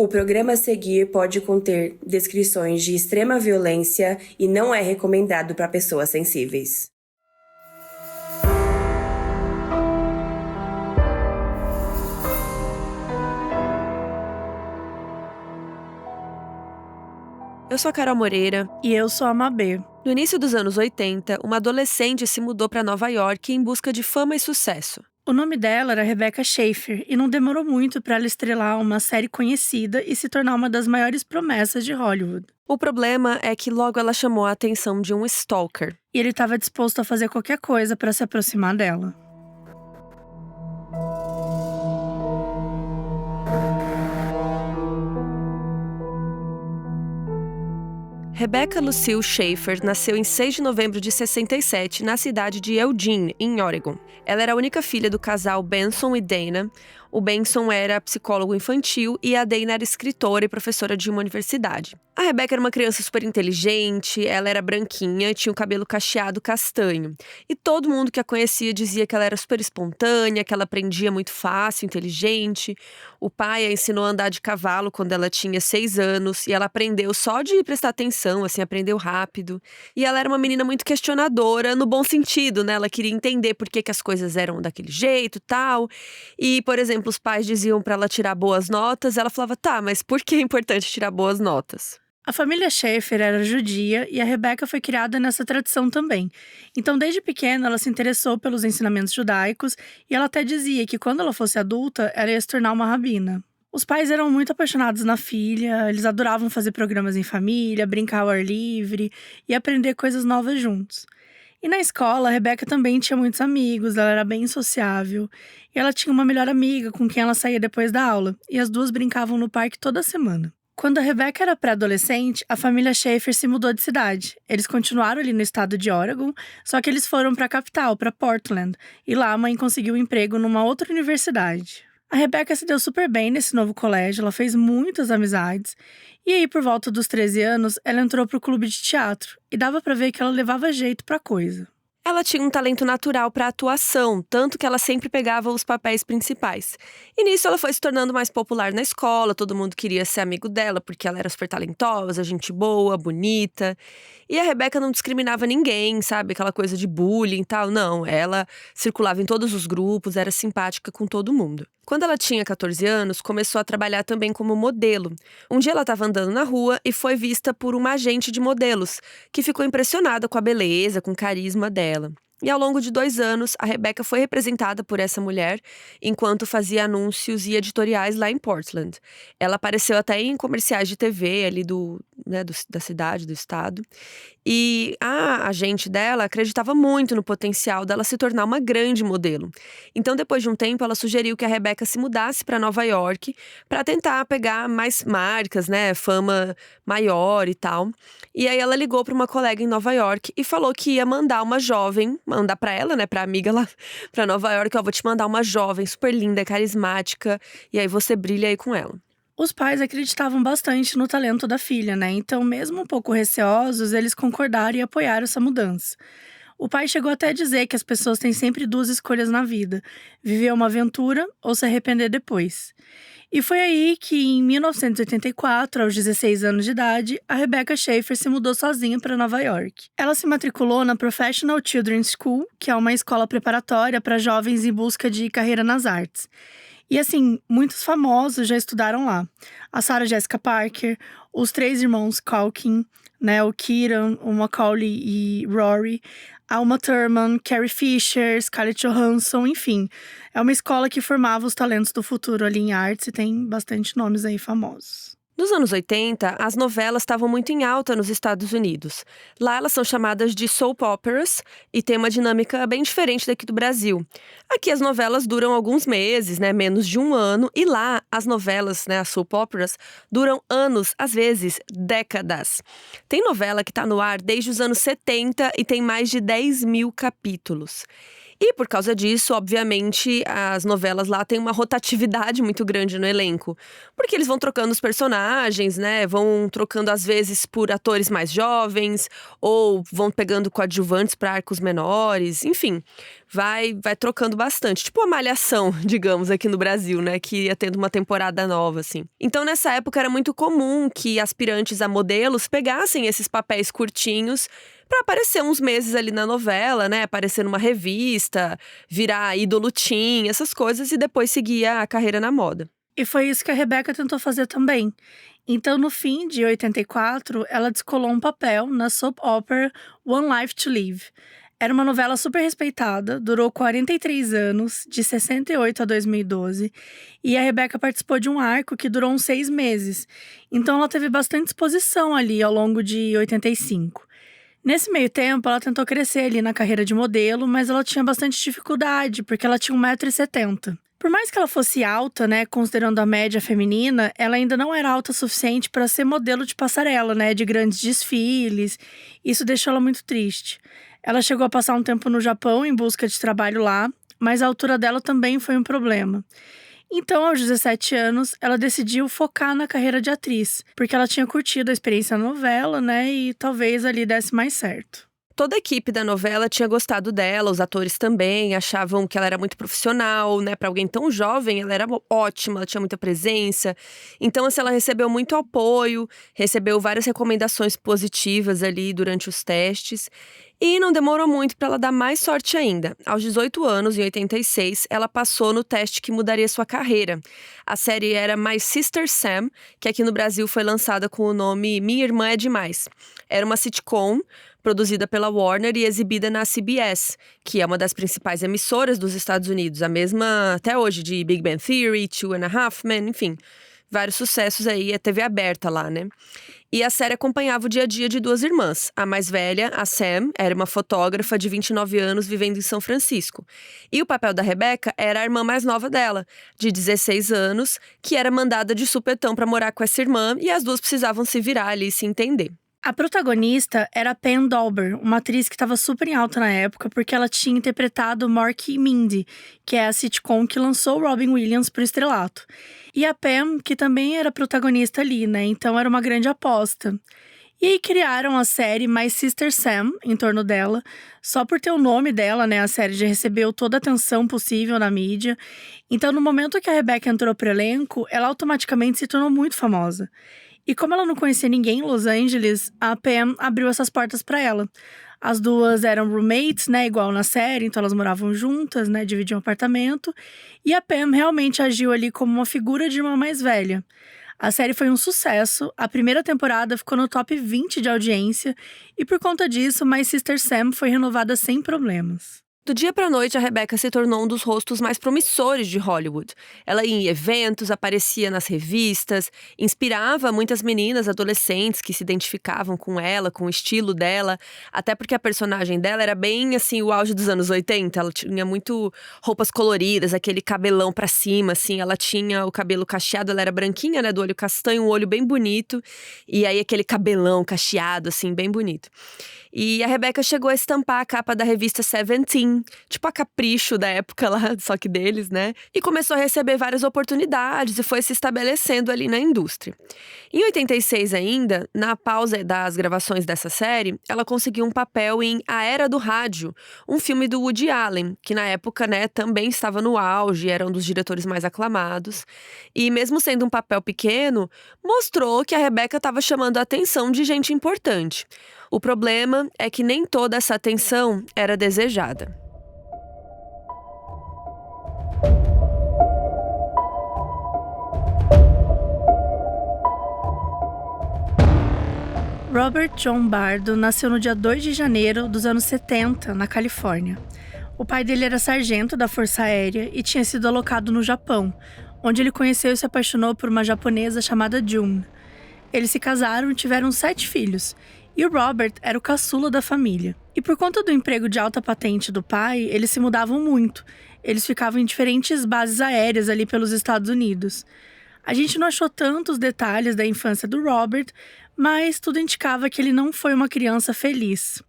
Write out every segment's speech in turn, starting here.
O programa a seguir pode conter descrições de extrema violência e não é recomendado para pessoas sensíveis. Eu sou a Carol Moreira. E eu sou a Mabê. No início dos anos 80, uma adolescente se mudou para Nova York em busca de fama e sucesso. O nome dela era Rebecca Schaeffer e não demorou muito para ela estrelar uma série conhecida e se tornar uma das maiores promessas de Hollywood. O problema é que logo ela chamou a atenção de um stalker. E ele estava disposto a fazer qualquer coisa para se aproximar dela. Rebecca Lucille Schaeffer nasceu em 6 de novembro de 67, na cidade de Eugene, em Oregon. Ela era a única filha do casal Benson e Dana. O Benson era psicólogo infantil e a Dana era escritora e professora de uma universidade. A Rebecca era uma criança super inteligente, ela era branquinha, tinha o cabelo cacheado castanho. E todo mundo que a conhecia dizia que ela era super espontânea, que ela aprendia muito fácil, inteligente. O pai a ensinou a andar de cavalo quando ela tinha 6 anos e ela aprendeu só de prestar atenção, assim, aprendeu rápido. E ela era uma menina muito questionadora, no bom sentido, né? Ela queria entender por que as coisas eram daquele jeito e tal. E, por exemplo, os pais diziam pra ela tirar boas notas, ela falava, tá, mas por que é importante tirar boas notas? A família Schaeffer era judia e a Rebecca foi criada nessa tradição também. Então, desde pequena, ela se interessou pelos ensinamentos judaicos e ela até dizia que quando ela fosse adulta, ela ia se tornar uma rabina. Os pais eram muito apaixonados na filha, eles adoravam fazer programas em família, brincar ao ar livre e aprender coisas novas juntos. E na escola, a Rebecca também tinha muitos amigos, ela era bem sociável. E ela tinha uma melhor amiga com quem ela saía depois da aula, e as duas brincavam no parque toda semana. Quando a Rebecca era pré-adolescente, a família Schaeffer se mudou de cidade. Eles continuaram ali no estado de Oregon, só que eles foram para a capital, para Portland, e lá a mãe conseguiu um emprego numa outra universidade. A Rebecca se deu super bem nesse novo colégio, ela fez muitas amizades, e aí por volta dos 13 anos, ela entrou pro clube de teatro, e dava pra ver que ela levava jeito pra coisa. Ela tinha um talento natural para atuação, tanto que ela sempre pegava os papéis principais. E nisso ela foi se tornando mais popular na escola, todo mundo queria ser amigo dela, porque ela era super talentosa, gente boa, bonita. E a Rebecca não discriminava ninguém, sabe? Aquela coisa de bullying e tal, não. Ela circulava em todos os grupos, era simpática com todo mundo. Quando ela tinha 14 anos, começou a trabalhar também como modelo. Um dia ela estava andando na rua e foi vista por uma agente de modelos, que ficou impressionada com a beleza, com o carisma dela. E ao longo de 2 anos, a Rebecca foi representada por essa mulher enquanto fazia anúncios e editoriais lá em Portland. Ela apareceu até em comerciais de TV ali da cidade, do estado. E a agente dela acreditava muito no potencial dela se tornar uma grande modelo. Então, depois de um tempo, ela sugeriu que a Rebecca se mudasse para Nova York para tentar pegar mais marcas, né, fama maior e tal. E aí ela ligou para uma colega em Nova York e falou que ia mandar para ela, né, para amiga lá, para Nova York, ó, vou te mandar uma jovem super linda, carismática, e aí você brilha aí com ela. Os pais acreditavam bastante no talento da filha, né? Então, mesmo um pouco receosos, eles concordaram e apoiaram essa mudança. O pai chegou até a dizer que as pessoas têm sempre 2 escolhas na vida: viver uma aventura ou se arrepender depois. E foi aí que, em 1984, aos 16 anos de idade, a Rebecca Schaeffer se mudou sozinha para Nova York. Ela se matriculou na Professional Children's School, que é uma escola preparatória para jovens em busca de carreira nas artes. E assim, muitos famosos já estudaram lá. A Sarah Jessica Parker, os 3 irmãos Culkin, né, o Kieran, o Macaulay e Rory, a Uma Thurman, Carrie Fisher, Scarlett Johansson, enfim. É uma escola que formava os talentos do futuro ali em artes e tem bastante nomes aí famosos. Nos anos 80, as novelas estavam muito em alta nos Estados Unidos. Lá elas são chamadas de soap operas e tem uma dinâmica bem diferente daqui do Brasil. Aqui as novelas duram alguns meses, né, menos de 1 ano, e lá as novelas, né, as soap operas, duram anos, às vezes décadas. Tem novela que está no ar desde os anos 70 e tem mais de 10 mil capítulos. E por causa disso, obviamente, as novelas lá têm uma rotatividade muito grande no elenco. Porque eles vão trocando os personagens, né? Vão trocando às vezes por atores mais jovens, ou vão pegando coadjuvantes para arcos menores, enfim. Vai trocando bastante. Tipo a Malhação, digamos, aqui no Brasil, né? Que ia tendo uma temporada nova, assim. Então, nessa época, era muito comum que aspirantes a modelos pegassem esses papéis curtinhos para aparecer uns meses ali na novela, né? Aparecer numa revista, virar ídolo teen, essas coisas, e depois seguir a carreira na moda. E foi isso que a Rebecca tentou fazer também. Então, no fim de 84, ela descolou um papel na soap opera One Life to Live. Era uma novela super respeitada, durou 43 anos, de 68 a 2012, e a Rebecca participou de um arco que durou uns 6 meses. Então, ela teve bastante exposição ali ao longo de 85. Nesse meio tempo, ela tentou crescer ali na carreira de modelo, mas ela tinha bastante dificuldade, porque ela tinha 1,70 m. Por mais que ela fosse alta, né, considerando a média feminina, ela ainda não era alta o suficiente para ser modelo de passarela, né, de grandes desfiles. Isso deixou ela muito triste. Ela chegou a passar um tempo no Japão em busca de trabalho lá, mas a altura dela também foi um problema. Então, aos 17 anos, ela decidiu focar na carreira de atriz, porque ela tinha curtido a experiência na novela, né, e talvez ali desse mais certo. Toda a equipe da novela tinha gostado dela, os atores também, achavam que ela era muito profissional, né? Para alguém tão jovem, ela era ótima, ela tinha muita presença. Então, assim, ela recebeu muito apoio, recebeu várias recomendações positivas ali durante os testes. E não demorou muito para ela dar mais sorte ainda. Aos 18 anos, em 86, ela passou no teste que mudaria sua carreira. A série era My Sister Sam, que aqui no Brasil foi lançada com o nome Minha Irmã é Demais. Era uma sitcom produzida pela Warner e exibida na CBS, que é uma das principais emissoras dos Estados Unidos, a mesma até hoje de Big Bang Theory, Two and a Half Men, enfim, vários sucessos aí, é TV aberta lá, né? E a série acompanhava o dia a dia de duas irmãs. A mais velha, a Sam, era uma fotógrafa de 29 anos vivendo em São Francisco. E o papel da Rebecca era a irmã mais nova dela, de 16 anos, que era mandada de supetão para morar com essa irmã e as duas precisavam se virar ali e se entender. A protagonista era Pam Dawber, uma atriz que estava super em alta na época porque ela tinha interpretado Mork e Mindy, que é a sitcom que lançou Robin Williams para o estrelato. E a Pam, que também era protagonista ali, né? Então era uma grande aposta. E aí criaram a série My Sister Sam em torno dela, só por ter o nome dela, né? A série já recebeu toda a atenção possível na mídia. Então, no momento que a Rebecca entrou pro elenco, ela automaticamente se tornou muito famosa. E como ela não conhecia ninguém em Los Angeles, a Pam abriu essas portas para ela. As duas eram roommates, né, igual na série, então elas moravam juntas, né, dividiam um apartamento. E a Pam realmente agiu ali como uma figura de irmã mais velha. A série foi um sucesso, a primeira temporada ficou no top 20 de audiência e por conta disso, My Sister Sam foi renovada sem problemas. Do dia pra noite, a Rebecca se tornou um dos rostos mais promissores de Hollywood. Ela ia em eventos, aparecia nas revistas, inspirava muitas meninas adolescentes que se identificavam com ela, com o estilo dela, até porque a personagem dela era bem, assim, o auge dos anos 80. Ela tinha muito roupas coloridas, aquele cabelão pra cima, assim. Ela tinha o cabelo cacheado, ela era branquinha, né, do olho castanho, um olho bem bonito. E aí aquele cabelão cacheado, assim, bem bonito. E a Rebecca chegou a estampar a capa da revista Seventeen, tipo a Capricho da época lá, só que deles, né? E começou a receber várias oportunidades e foi se estabelecendo ali na indústria. Em 86 ainda, na pausa das gravações dessa série, ela conseguiu um papel em A Era do Rádio, um filme do Woody Allen, que na época, né, também estava no auge, era um dos diretores mais aclamados. E mesmo sendo um papel pequeno, mostrou que a Rebecca estava chamando a atenção de gente importante. O problema é que nem toda essa atenção era desejada. Robert John Bardo nasceu no dia 2 de janeiro dos anos 70, na Califórnia. O pai dele era sargento da Força Aérea e tinha sido alocado no Japão, onde ele conheceu e se apaixonou por uma japonesa chamada June. Eles se casaram e tiveram 7 filhos. E o Robert era o caçula da família. E por conta do emprego de alta patente do pai, eles se mudavam muito. Eles ficavam em diferentes bases aéreas ali pelos Estados Unidos. A gente não achou tantos detalhes da infância do Robert, mas tudo indicava que ele não foi uma criança feliz.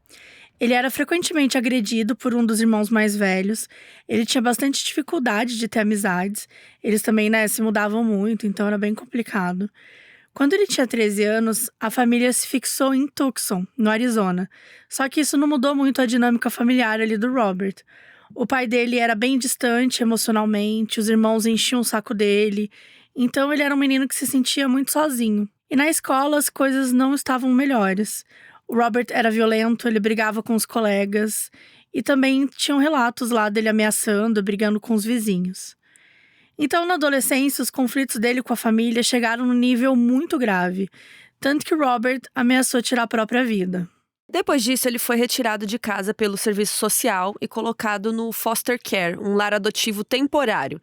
Ele era frequentemente agredido por um dos irmãos mais velhos. Ele tinha bastante dificuldade de ter amizades. Eles também, né, se mudavam muito, então era bem complicado. Quando ele tinha 13 anos, a família se fixou em Tucson, no Arizona. Só que isso não mudou muito a dinâmica familiar ali do Robert. O pai dele era bem distante emocionalmente, os irmãos enchiam o saco dele. Então ele era um menino que se sentia muito sozinho. E na escola as coisas não estavam melhores. O Robert era violento, ele brigava com os colegas. E também tinham relatos lá dele ameaçando, brigando com os vizinhos. Então, na adolescência, os conflitos dele com a família chegaram num nível muito grave. Tanto que o Robert ameaçou tirar a própria vida. Depois disso, ele foi retirado de casa pelo serviço social e colocado no foster care, um lar adotivo temporário.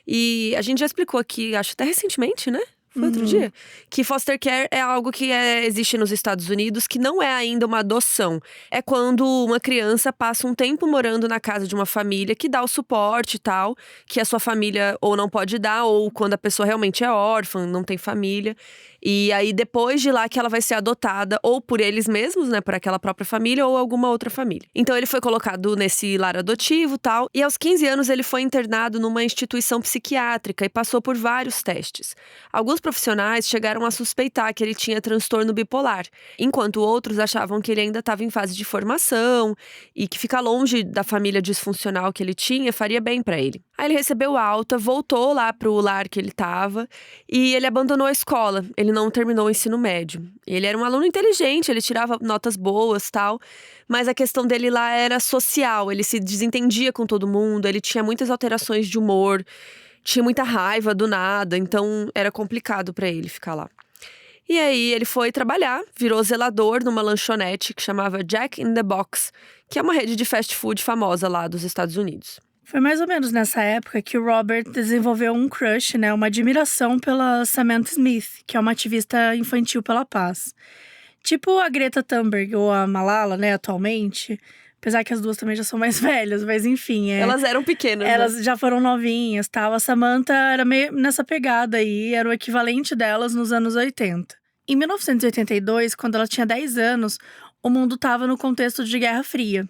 E a gente já explicou aqui, acho até recentemente, né? Foi outro dia? Que foster care é algo que existe nos Estados Unidos, que não é ainda uma adoção. É quando uma criança passa um tempo morando na casa de uma família que dá o suporte e tal, que a sua família ou não pode dar, ou quando a pessoa realmente é órfã, não tem família. E aí, depois de lá que ela vai ser adotada, ou por eles mesmos, né, por aquela própria família, ou alguma outra família. Então, ele foi colocado nesse lar adotivo e tal, e aos 15 anos ele foi internado numa instituição psiquiátrica e passou por vários testes. Alguns profissionais chegaram a suspeitar que ele tinha transtorno bipolar, enquanto outros achavam que ele ainda estava em fase de formação e que ficar longe da família disfuncional que ele tinha faria bem para ele. Aí ele recebeu alta, voltou lá pro lar que ele estava e ele abandonou a escola. Ele não terminou o ensino médio. Ele era um aluno inteligente, ele tirava notas boas, tal, mas a questão dele lá era social, ele se desentendia com todo mundo, ele tinha muitas alterações de humor, tinha muita raiva do nada, então era complicado para ele ficar lá. E aí ele foi trabalhar, virou zelador numa lanchonete que chamava Jack in the Box, que é uma rede de fast food famosa lá dos Estados Unidos. Foi mais ou menos nessa época que o Robert desenvolveu um crush, né, uma admiração pela Samantha Smith, que é uma ativista infantil pela paz. Tipo a Greta Thunberg ou a Malala, né, atualmente. Apesar que as duas também já são mais velhas, mas enfim. Elas eram pequenas, Elas né? já foram novinhas, tal. A Samantha era meio nessa pegada aí, era o equivalente delas nos anos 80. Em 1982, quando ela tinha 10 anos, o mundo estava no contexto de Guerra Fria.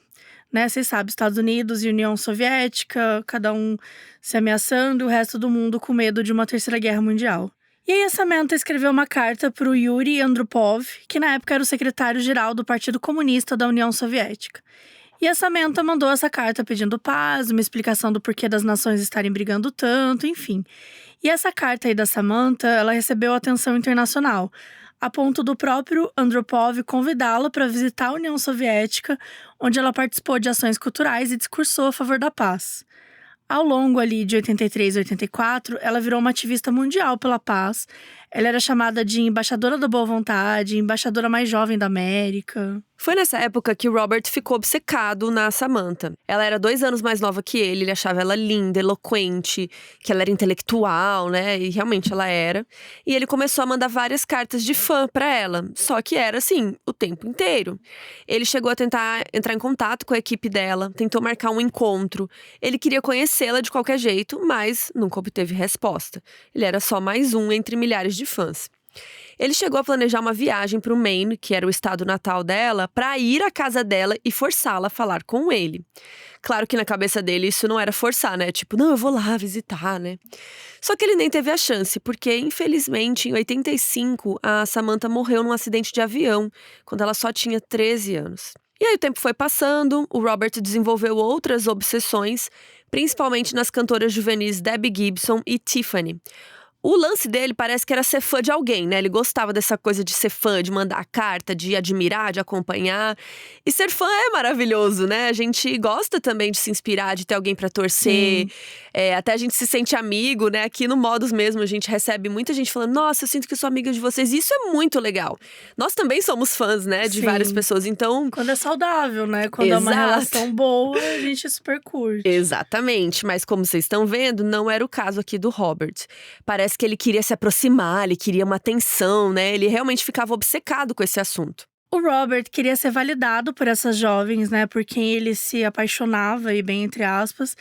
Né, vocês sabem, Estados Unidos e União Soviética, cada um se ameaçando, o resto do mundo com medo de uma terceira guerra mundial. E aí a Samantha escreveu uma carta para o Yuri Andropov, que na época era o secretário-geral do Partido Comunista da União Soviética. E a Samantha mandou essa carta pedindo paz, uma explicação do porquê das nações estarem brigando tanto, enfim. E essa carta aí da Samantha, ela recebeu atenção internacional, a ponto do próprio Andropov convidá-la para visitar a União Soviética, onde ela participou de ações culturais e discursou a favor da paz. Ao longo ali de 83 e 84, ela virou uma ativista mundial pela paz. Ela era chamada de embaixadora da boa vontade, embaixadora mais jovem da América. Foi nessa época que o Robert ficou obcecado na Samantha. Ela era 2 anos mais nova que ele achava ela linda, eloquente, que ela era intelectual, né? E realmente ela era. E ele começou a mandar várias cartas de fã pra ela, só que era assim, o tempo inteiro. Ele chegou a tentar entrar em contato com a equipe dela, tentou marcar um encontro. Ele queria conhecê-la de qualquer jeito, mas nunca obteve resposta. Ele era só mais um entre milhares de fãs. Ele chegou a planejar uma viagem para o Maine, que era o estado natal dela, para ir à casa dela e forçá-la a falar com ele. Claro que na cabeça dele isso não era forçar, né? Tipo, não, eu vou lá visitar, né? Só que ele nem teve a chance, porque infelizmente em 85 a Samantha morreu num acidente de avião, quando ela só tinha 13 anos. E aí o tempo foi passando, o Robert desenvolveu outras obsessões, principalmente nas cantoras juvenis Debbie Gibson e Tiffany. O lance dele parece que era ser fã de alguém, né? Ele gostava dessa coisa de ser fã, de mandar carta, de admirar, de acompanhar. E ser fã é maravilhoso, né? A gente gosta também de se inspirar, de ter alguém pra torcer. Até a gente se sente amigo, né? Aqui no Modus mesmo, a gente recebe muita gente falando: nossa, eu sinto que eu sou amiga de vocês. E isso é muito legal. Nós também somos fãs, né? De várias pessoas, então… Quando é saudável, né? Quando é uma relação boa, a gente super curte. Exatamente, mas como vocês estão vendo, não era o caso aqui do Robert. Parece que ele queria se aproximar, ele queria uma atenção, né? Ele realmente ficava obcecado com esse assunto. O Robert queria ser validado por essas jovens, né? Por quem ele se apaixonava, e bem entre aspas.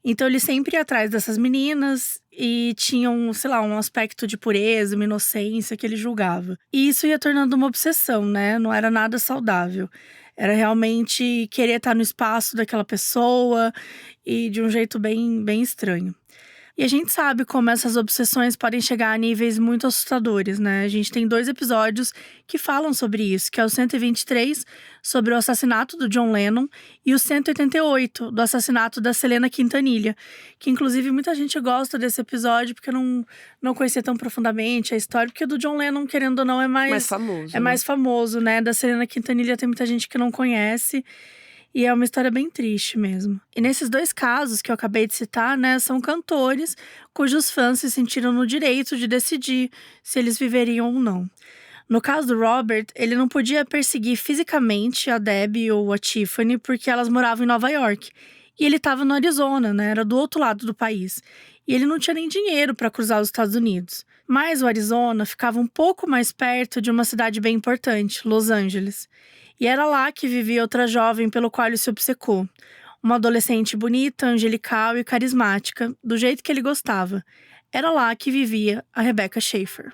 Então ele sempre ia atrás dessas meninas. e tinham, sei lá, um aspecto de pureza, uma inocência que ele julgava. E isso ia tornando uma obsessão, né? Não era nada saudável. Era realmente querer estar no espaço daquela pessoa e de um jeito bem estranho. E a gente sabe como essas obsessões podem chegar a níveis muito assustadores, né? A gente tem 2 episódios que falam sobre isso, que é o 123, sobre o assassinato do John Lennon, e o 188, do assassinato da Selena Quintanilha, que inclusive muita gente gosta desse episódio porque não conhecia tão profundamente a história, porque o do John Lennon, querendo ou não, Mais famoso. é mais famoso, né? Da Selena Quintanilha tem muita gente que não conhece. E é uma história bem triste mesmo. E nesses 2 casos que eu acabei de citar, né, são cantores cujos fãs se sentiram no direito de decidir se eles viveriam ou não. No caso do Robert, ele não podia perseguir fisicamente a Debbie ou a Tiffany porque elas moravam em Nova York. E ele estava no Arizona, né, era do outro lado do país. E ele não tinha nem dinheiro para cruzar os Estados Unidos. Mas o Arizona ficava um pouco mais perto de uma cidade bem importante, Los Angeles. E era lá que vivia outra jovem pelo qual ele se obcecou. Uma adolescente bonita, angelical e carismática, do jeito que ele gostava. Era lá que vivia a Rebecca Schaeffer.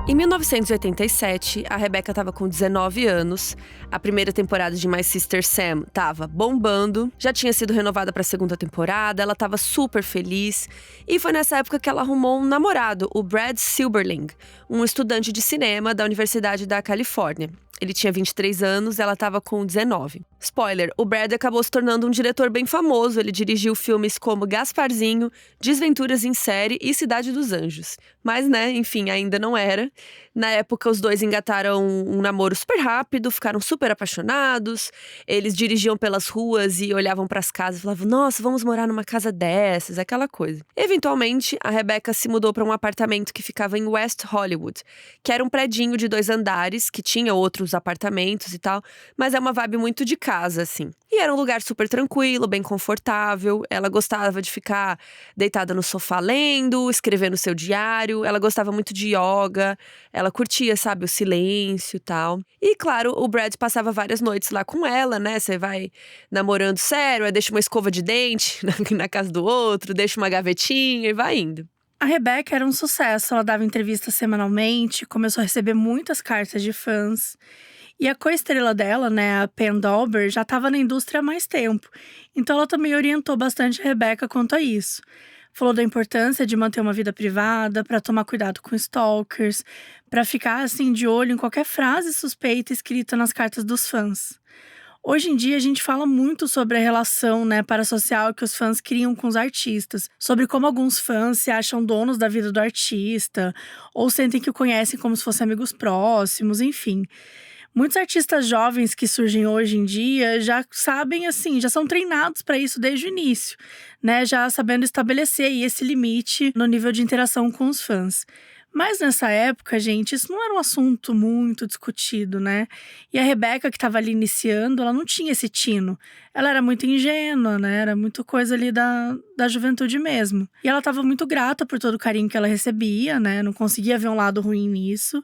Em 1987, a Rebecca estava com 19 anos, a primeira temporada de My Sister Sam estava bombando, já tinha sido renovada para a segunda temporada, ela estava super feliz. E foi nessa época que ela arrumou um namorado, o Brad Silberling, um estudante de cinema da Universidade da Califórnia. Ele tinha 23 anos, ela estava com 19. Spoiler, o Brad acabou se tornando um diretor bem famoso. Ele dirigiu filmes como Gasparzinho, Desventuras em Série e Cidade dos Anjos. Mas, né, enfim, ainda não era. Na época, os dois engataram um namoro super rápido, ficaram super apaixonados. Eles dirigiam pelas ruas e olhavam para as casas e falavam: nossa, vamos morar numa casa dessas, aquela coisa. Eventualmente, a Rebecca se mudou para um apartamento que ficava em West Hollywood, que era um predinho de 2 andares, que tinha outros apartamentos e tal, mas é uma vibe muito de casa, assim. E era um lugar super tranquilo, bem confortável. Ela gostava de ficar deitada no sofá lendo, escrevendo seu diário. Ela gostava muito de yoga. Ela curtia, sabe, o silêncio e tal. E, claro, o Brad passava várias noites lá com ela, né? Você vai namorando sério, aí deixa uma escova de dente na casa do outro, deixa uma gavetinha e vai indo. A Rebecca era um sucesso, ela dava entrevistas semanalmente, começou a receber muitas cartas de fãs. E a co-estrela dela, né, a Pam Dawber, já estava na indústria há mais tempo. Então ela também orientou bastante a Rebecca quanto a isso. Falou da importância de manter uma vida privada, para tomar cuidado com stalkers, para ficar assim de olho em qualquer frase suspeita escrita nas cartas dos fãs. Hoje em dia a gente fala muito sobre a relação, né, parasocial que os fãs criam com os artistas, sobre como alguns fãs se acham donos da vida do artista, ou sentem que o conhecem como se fossem amigos próximos, enfim. Muitos artistas jovens que surgem hoje em dia já sabem, assim, já são treinados para isso desde o início, né? Já sabendo estabelecer aí esse limite no nível de interação com os fãs. Mas nessa época, gente, isso não era um assunto muito discutido, né? E a Rebecca, que estava ali iniciando, ela não tinha esse tino. Ela era muito ingênua, né? Era muito coisa ali da juventude mesmo. E ela estava muito grata por todo o carinho que ela recebia, né? Não conseguia ver um lado ruim nisso.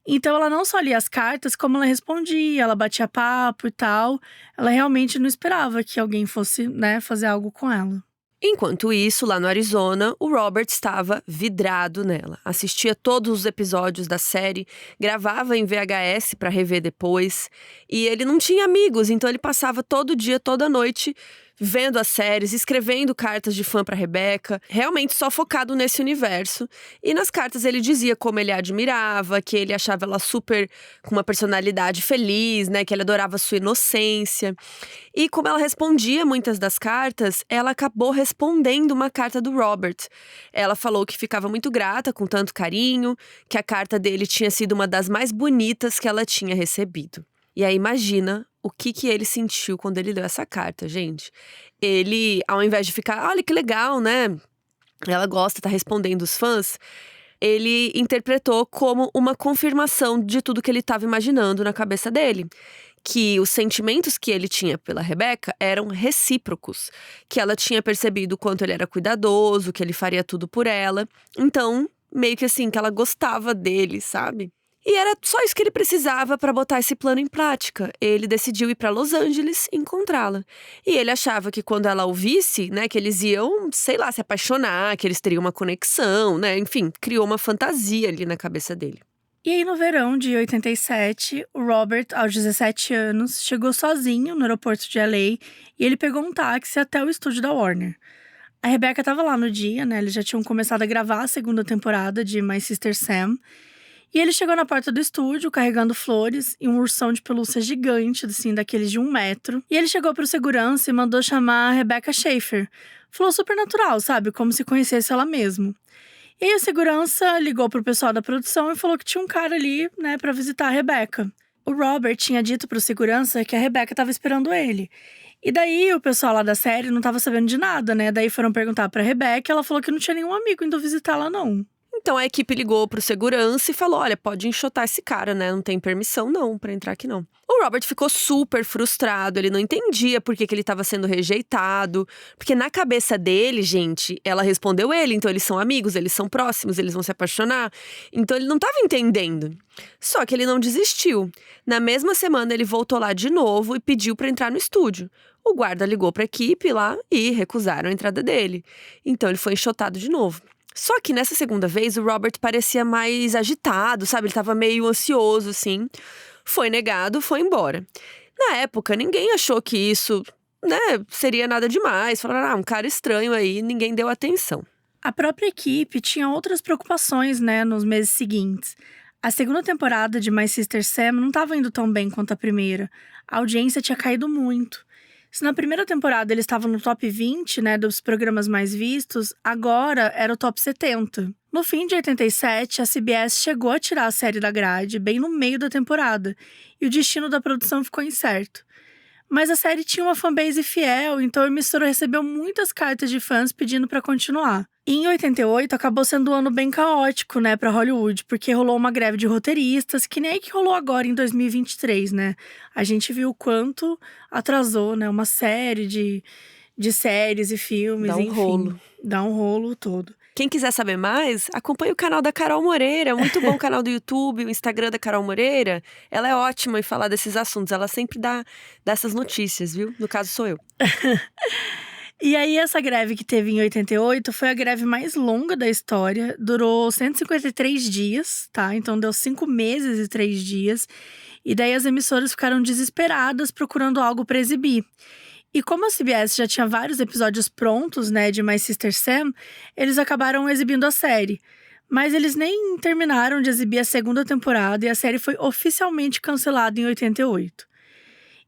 Então ela não só lia as cartas, como ela respondia, ela batia papo e tal. Ela realmente não esperava que alguém fosse, né, fazer algo com ela. Enquanto isso, lá no Arizona, o Robert estava vidrado nela. Assistia todos os episódios da série, gravava em VHS para rever depois. E ele não tinha amigos, então ele passava todo dia, toda noite, vendo as séries, escrevendo cartas de fã para Rebecca, realmente só focado nesse universo. E nas cartas ele dizia como ele a admirava, que ele achava ela super com uma personalidade feliz, né, que ele adorava sua inocência. E como ela respondia muitas das cartas, ela acabou respondendo uma carta do Robert. Ela falou que ficava muito grata com tanto carinho, que a carta dele tinha sido uma das mais bonitas que ela tinha recebido. E aí imagina o que ele sentiu quando ele leu essa carta, gente. Ele, ao invés de ficar, olha que legal, né? Ela gosta, tá respondendo os fãs. Ele interpretou como uma confirmação de tudo que ele estava imaginando na cabeça dele. Que os sentimentos que ele tinha pela Rebecca eram recíprocos. Que ela tinha percebido o quanto ele era cuidadoso, que ele faria tudo por ela. Então, meio que assim, que ela gostava dele, sabe? E era só isso que ele precisava para botar esse plano em prática. Ele decidiu ir para Los Angeles e encontrá-la. E ele achava que quando ela o visse, né, que eles iam, sei lá, se apaixonar, que eles teriam uma conexão, né? Enfim, criou uma fantasia ali na cabeça dele. E aí, no verão de 87, o Robert, aos 17 anos, chegou sozinho no aeroporto de LA e ele pegou um táxi até o estúdio da Warner. A Rebecca estava lá no dia, né? Eles já tinham começado a gravar a segunda temporada de My Sister Sam. E ele chegou na porta do estúdio carregando flores e um ursão de pelúcia gigante, assim, daqueles de 1 metro. E ele chegou pro segurança e mandou chamar a Rebecca Schaeffer. Falou super natural, sabe? Como se conhecesse ela mesmo. E aí o segurança ligou pro pessoal da produção e falou que tinha um cara ali, né, pra visitar a Rebecca. O Robert tinha dito pro segurança que a Rebecca tava esperando ele. E daí o pessoal lá da série não tava sabendo de nada, né? Daí foram perguntar pra Rebecca e ela falou que não tinha nenhum amigo indo visitá-la, não. Então a equipe ligou pro segurança e falou: olha, pode enxotar esse cara, né? Não tem permissão não pra entrar aqui não. O Robert ficou super frustrado, ele não entendia por que ele estava sendo rejeitado. Porque na cabeça dele, gente, ela respondeu ele, então eles são amigos, eles são próximos, eles vão se apaixonar. Então ele não estava entendendo. Só que ele não desistiu. Na mesma semana ele voltou lá de novo e pediu pra entrar no estúdio. O guarda ligou pra equipe lá e recusaram a entrada dele. Então ele foi enxotado de novo. Só que nessa segunda vez o Robert parecia mais agitado, sabe? Ele tava meio ansioso, assim. Foi negado, foi embora. Na época, ninguém achou que isso, né, seria nada demais. Falaram, um cara estranho aí, ninguém deu atenção. A própria equipe tinha outras preocupações, né, nos meses seguintes. A segunda temporada de My Sister Sam não estava indo tão bem quanto a primeira. A audiência tinha caído muito. Se na primeira temporada eles estavam no top 20, né, dos programas mais vistos, agora era o top 70. No fim de 87, a CBS chegou a tirar a série da grade, bem no meio da temporada, e o destino da produção ficou incerto. Mas a série tinha uma fanbase fiel, então a emissora recebeu muitas cartas de fãs pedindo para continuar. E em 88, acabou sendo um ano bem caótico, né, para Hollywood, porque rolou uma greve de roteiristas, que nem que rolou agora em 2023, né? A gente viu o quanto atrasou, né, uma série de séries e filmes, Dá um enfim. rolo. Dá um rolo todo. Quem quiser saber mais, acompanhe o canal da Carol Moreira. Muito bom o canal do YouTube, o Instagram da Carol Moreira. Ela é ótima em falar desses assuntos. Ela sempre dá essas notícias, viu? No caso, sou eu. E aí, essa greve que teve em 88 foi a greve mais longa da história. Durou 153 dias, tá? Então, deu 5 meses e 3 dias. E daí, as emissoras ficaram desesperadas procurando algo para exibir. E como a CBS já tinha vários episódios prontos, né, de My Sister Sam, eles acabaram exibindo a série. Mas eles nem terminaram de exibir a segunda temporada e a série foi oficialmente cancelada em 88.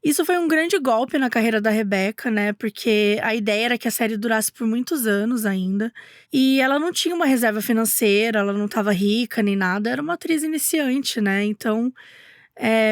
Isso foi um grande golpe na carreira da Rebecca, né, porque a ideia era que a série durasse por muitos anos ainda. E ela não tinha uma reserva financeira, ela não estava rica nem nada, era uma atriz iniciante, né, então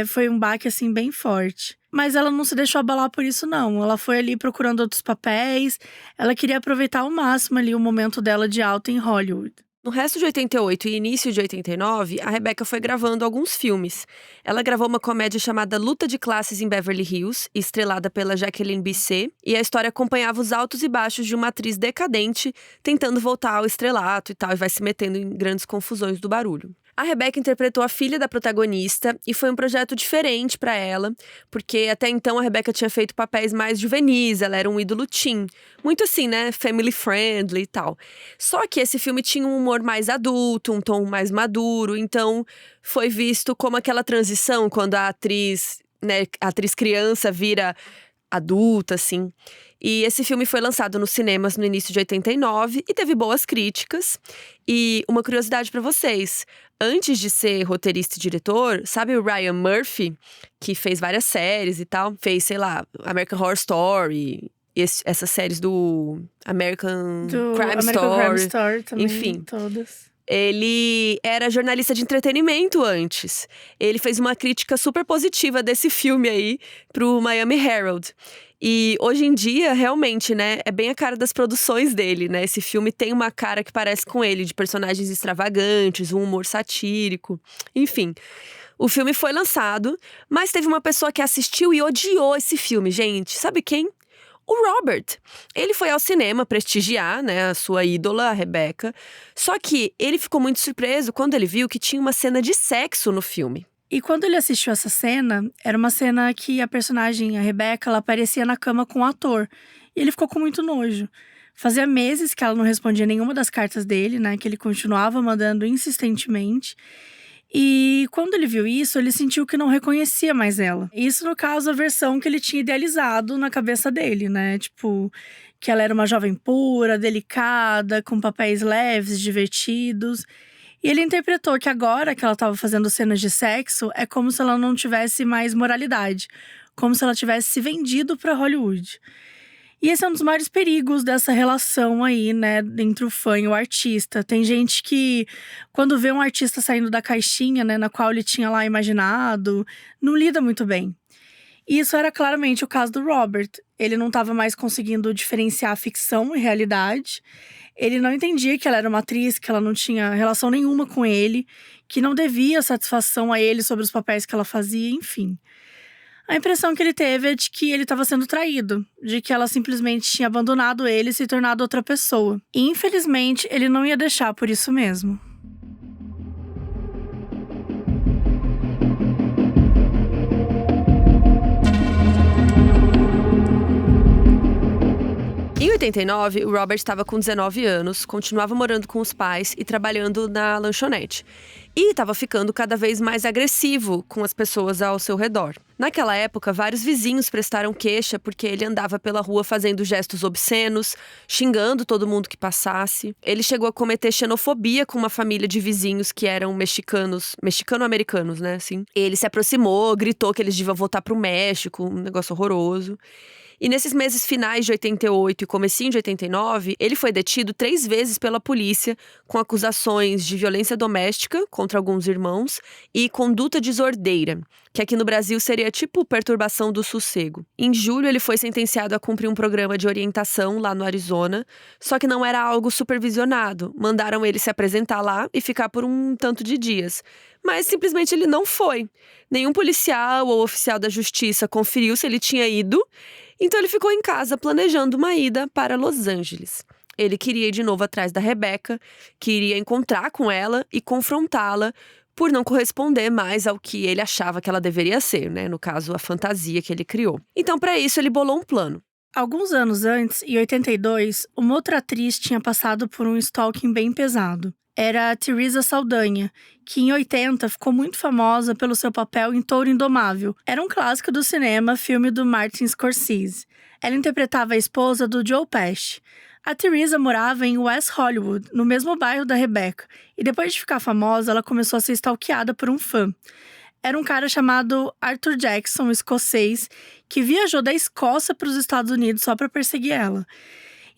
foi um baque, assim, bem forte. Mas ela não se deixou abalar por isso, não. Ela foi ali procurando outros papéis. Ela queria aproveitar ao máximo ali o momento dela de alta em Hollywood. No resto de 88 e início de 89, a Rebecca foi gravando alguns filmes. Ela gravou uma comédia chamada Luta de Classes em Beverly Hills, estrelada pela Jacqueline Bisset, e a história acompanhava os altos e baixos de uma atriz decadente tentando voltar ao estrelato e tal, e vai se metendo em grandes confusões do barulho. A Rebecca interpretou a filha da protagonista e foi um projeto diferente para ela, porque até então a Rebecca tinha feito papéis mais juvenis, ela era um ídolo teen. Muito assim, né, family friendly e tal. Só que esse filme tinha um humor mais adulto, um tom mais maduro, então foi visto como aquela transição quando a atriz, né, a atriz criança vira adulta, assim. E esse filme foi lançado nos cinemas no início de 89 e teve boas críticas. E uma curiosidade pra vocês, antes de ser roteirista e diretor, sabe o Ryan Murphy, que fez várias séries e tal? Fez, sei lá, American Horror Story, essas séries do American Crime Story também, enfim. Todas. Ele era jornalista de entretenimento antes. Ele fez uma crítica super positiva desse filme aí pro Miami Herald. E hoje em dia, realmente, né, é bem a cara das produções dele, né? Esse filme tem uma cara que parece com ele, de personagens extravagantes, um humor satírico, enfim. O filme foi lançado, mas teve uma pessoa que assistiu e odiou esse filme, gente. Sabe quem? O Robert, ele foi ao cinema prestigiar, né, a sua ídola, a Rebecca. Só que ele ficou muito surpreso quando ele viu que tinha uma cena de sexo no filme. E quando ele assistiu essa cena, era uma cena que a personagem, a Rebecca, ela aparecia na cama com o ator. E ele ficou com muito nojo. Fazia meses que ela não respondia nenhuma das cartas dele, né? Que ele continuava mandando insistentemente. E quando ele viu isso, ele sentiu que não reconhecia mais ela. Isso, no caso, a versão que ele tinha idealizado na cabeça dele, né? Tipo, que ela era uma jovem pura, delicada, com papéis leves, divertidos. E ele interpretou que agora que ela estava fazendo cenas de sexo, é como se ela não tivesse mais moralidade. Como se ela tivesse se vendido para Hollywood. E esse é um dos maiores perigos dessa relação aí, né, entre o fã e o artista. Tem gente que, quando vê um artista saindo da caixinha, né, na qual ele tinha lá imaginado, não lida muito bem. E isso era claramente o caso do Robert. Ele não estava mais conseguindo diferenciar ficção e realidade. Ele não entendia que ela era uma atriz, que ela não tinha relação nenhuma com ele, que não devia satisfação a ele sobre os papéis que ela fazia, enfim. A impressão que ele teve é de que ele estava sendo traído, de que ela simplesmente tinha abandonado ele e se tornado outra pessoa. E infelizmente, ele não ia deixar por isso mesmo. Em 89, o Robert estava com 19 anos, continuava morando com os pais e trabalhando na lanchonete. E estava ficando cada vez mais agressivo com as pessoas ao seu redor. Naquela época, vários vizinhos prestaram queixa porque ele andava pela rua fazendo gestos obscenos, xingando todo mundo que passasse. Ele chegou a cometer xenofobia com uma família de vizinhos que eram mexicano-americanos, né, assim. Ele se aproximou, gritou que eles deviam voltar pro México, um negócio horroroso. E nesses meses finais de 88 e comecinho de 89, ele foi detido 3 vezes pela polícia com acusações de violência doméstica contra alguns irmãos e conduta desordeira, que aqui no Brasil seria tipo perturbação do sossego. Em julho, ele foi sentenciado a cumprir um programa de orientação lá no Arizona, só que não era algo supervisionado. Mandaram ele se apresentar lá e ficar por um tanto de dias. Mas simplesmente ele não foi. Nenhum policial ou oficial da justiça conferiu se ele tinha ido. Então ele ficou em casa planejando uma ida para Los Angeles. Ele queria ir de novo atrás da Rebecca, queria encontrar com ela e confrontá-la por não corresponder mais ao que ele achava que ela deveria ser, né? No caso, a fantasia que ele criou. Então, para isso, ele bolou um plano. Alguns anos antes, em 82, uma outra atriz tinha passado por um stalking bem pesado. Era a Teresa Saldanha, que em 80 ficou muito famosa pelo seu papel em Touro Indomável. Era um clássico do cinema, filme do Martin Scorsese. Ela interpretava a esposa do Joe Pesci. A Teresa morava em West Hollywood, no mesmo bairro da Rebecca, e depois de ficar famosa, ela começou a ser stalkeada por um fã. Era um cara chamado Arthur Jackson, escocês, que viajou da Escócia para os Estados Unidos só para perseguir ela.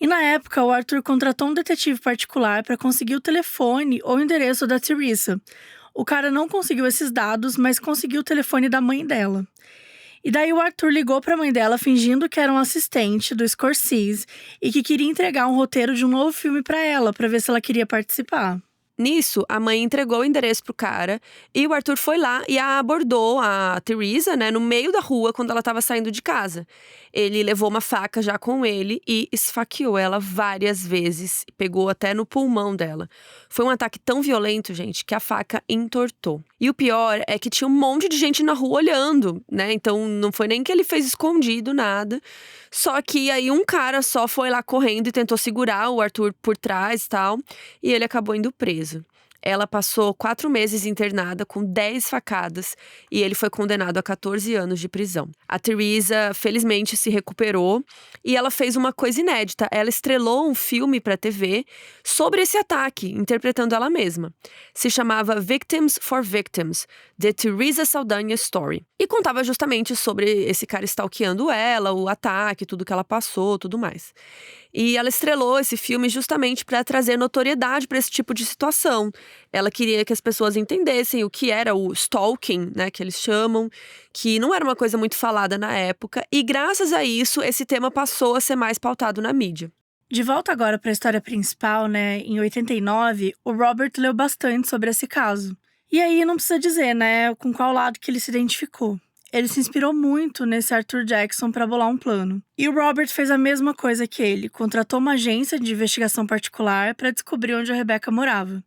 E na época, o Arthur contratou um detetive particular para conseguir o telefone ou endereço da Teresa. O cara não conseguiu esses dados, mas conseguiu o telefone da mãe dela. E daí o Arthur ligou para a mãe dela fingindo que era um assistente do Scorsese e que queria entregar um roteiro de um novo filme para ela, para ver se ela queria participar. Nisso, a mãe entregou o endereço pro cara e o Arthur foi lá e a abordou, a Teresa, né, no meio da rua quando ela estava saindo de casa. Ele levou uma faca já com ele e esfaqueou ela várias vezes, pegou até no pulmão dela. Foi um ataque tão violento, gente, que a faca entortou. E o pior é que tinha um monte de gente na rua olhando, né, então não foi nem que ele fez escondido, nada. Só que aí um cara só foi lá correndo e tentou segurar o Arthur por trás e tal, e ele acabou indo preso. Ela passou 4 meses internada com 10 facadas e ele foi condenado a 14 anos de prisão. A Teresa, felizmente, se recuperou e ela fez uma coisa inédita. Ela estrelou um filme para TV sobre esse ataque, interpretando ela mesma. Se chamava Victims for Victims, The Teresa Saldanha Story. E contava justamente sobre esse cara stalkeando ela, o ataque, tudo que ela passou, tudo mais. E ela estrelou esse filme justamente para trazer notoriedade para esse tipo de situação. Ela queria que as pessoas entendessem o que era o stalking, né, que eles chamam, que não era uma coisa muito falada na época. E graças a isso, esse tema passou a ser mais pautado na mídia. De volta agora para a história principal, né, em 89, o Robert leu bastante sobre esse caso. E aí não precisa dizer, né, com qual lado que ele se identificou. ele se inspirou muito nesse Arthur Jackson para bolar um plano. E o Robert fez a mesma coisa que ele, contratou uma agência de investigação particular para descobrir onde a Rebecca morava.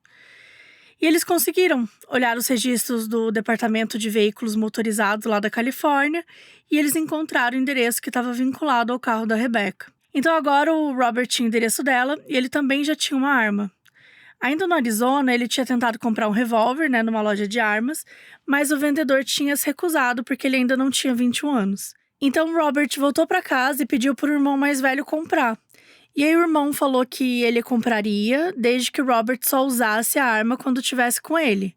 E eles conseguiram olhar os registros do Departamento de Veículos Motorizados lá da Califórnia e eles encontraram o endereço que estava vinculado ao carro da Rebecca. Então agora o Robert tinha o endereço dela e ele também já tinha uma arma. Ainda no Arizona, ele tinha tentado comprar um revólver, numa loja de armas, mas o vendedor tinha se recusado porque ele ainda não tinha 21 anos. Então Robert voltou para casa e pediu para o irmão mais velho comprar. E aí o irmão falou que ele compraria, desde que Robert só usasse a arma quando estivesse com ele.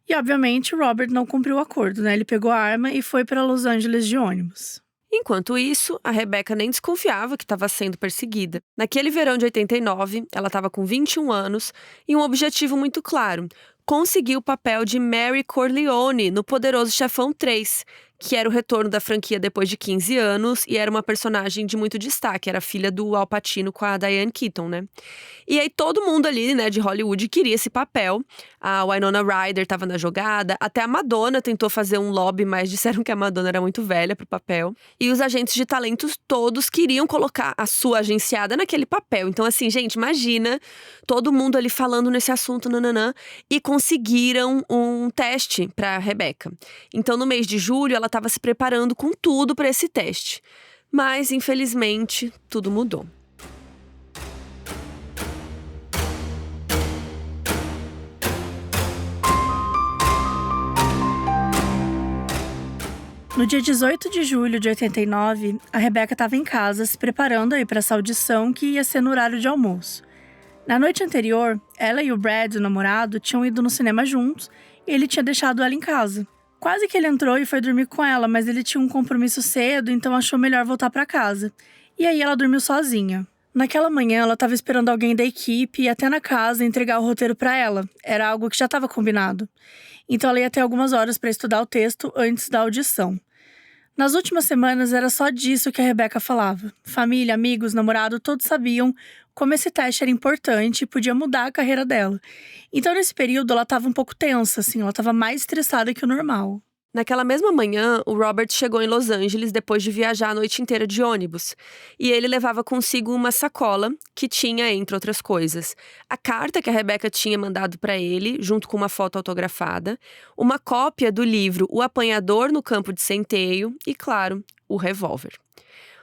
E obviamente o Robert não cumpriu o acordo, Ele pegou a arma e foi para Los Angeles de ônibus. Enquanto isso, a Rebecca nem desconfiava que estava sendo perseguida. Naquele verão de 89, ela estava com 21 anos e um objetivo muito claro: conseguir o papel de Mary Corleone no Poderoso Chefão 3, que era o retorno da franquia depois de 15 anos e era uma personagem de muito destaque, era filha do Al Pacino com a Diane Keaton, E aí todo mundo ali, de Hollywood queria esse papel. A Winona Ryder estava na jogada, até a Madonna tentou fazer um lobby, mas disseram que a Madonna era muito velha pro papel. E os agentes de talentos todos queriam colocar a sua agenciada naquele papel. Então assim, gente, imagina todo mundo ali falando nesse assunto, e conseguiram um teste pra Rebecca. Então no mês de julho ela estava se preparando com tudo para esse teste. Mas, infelizmente, tudo mudou. No dia 18 de julho de 89, a Rebecca estava em casa se preparando para essa audição que ia ser no horário de almoço. Na noite anterior, ela e o Brad, o namorado, tinham ido no cinema juntos e ele tinha deixado ela em casa. Quase que ele entrou e foi dormir com ela, mas ele tinha um compromisso cedo, então achou melhor voltar para casa. E aí ela dormiu sozinha. Naquela manhã, ela estava esperando alguém da equipe ir até na casa entregar o roteiro para ela. Era algo que já estava combinado. Então ela ia ter algumas horas para estudar o texto antes da audição. Nas últimas semanas, era só disso que a Rebecca falava. Família, amigos, namorado, todos sabiam como esse teste era importante e podia mudar a carreira dela. Então, nesse período, ela estava um pouco tensa, ela estava mais estressada que o normal. Naquela mesma manhã, o Robert chegou em Los Angeles depois de viajar a noite inteira de ônibus. E ele levava consigo uma sacola que tinha, entre outras coisas, a carta que a Rebecca tinha mandado para ele, junto com uma foto autografada, uma cópia do livro O Apanhador no Campo de Centeio e, claro, o revólver.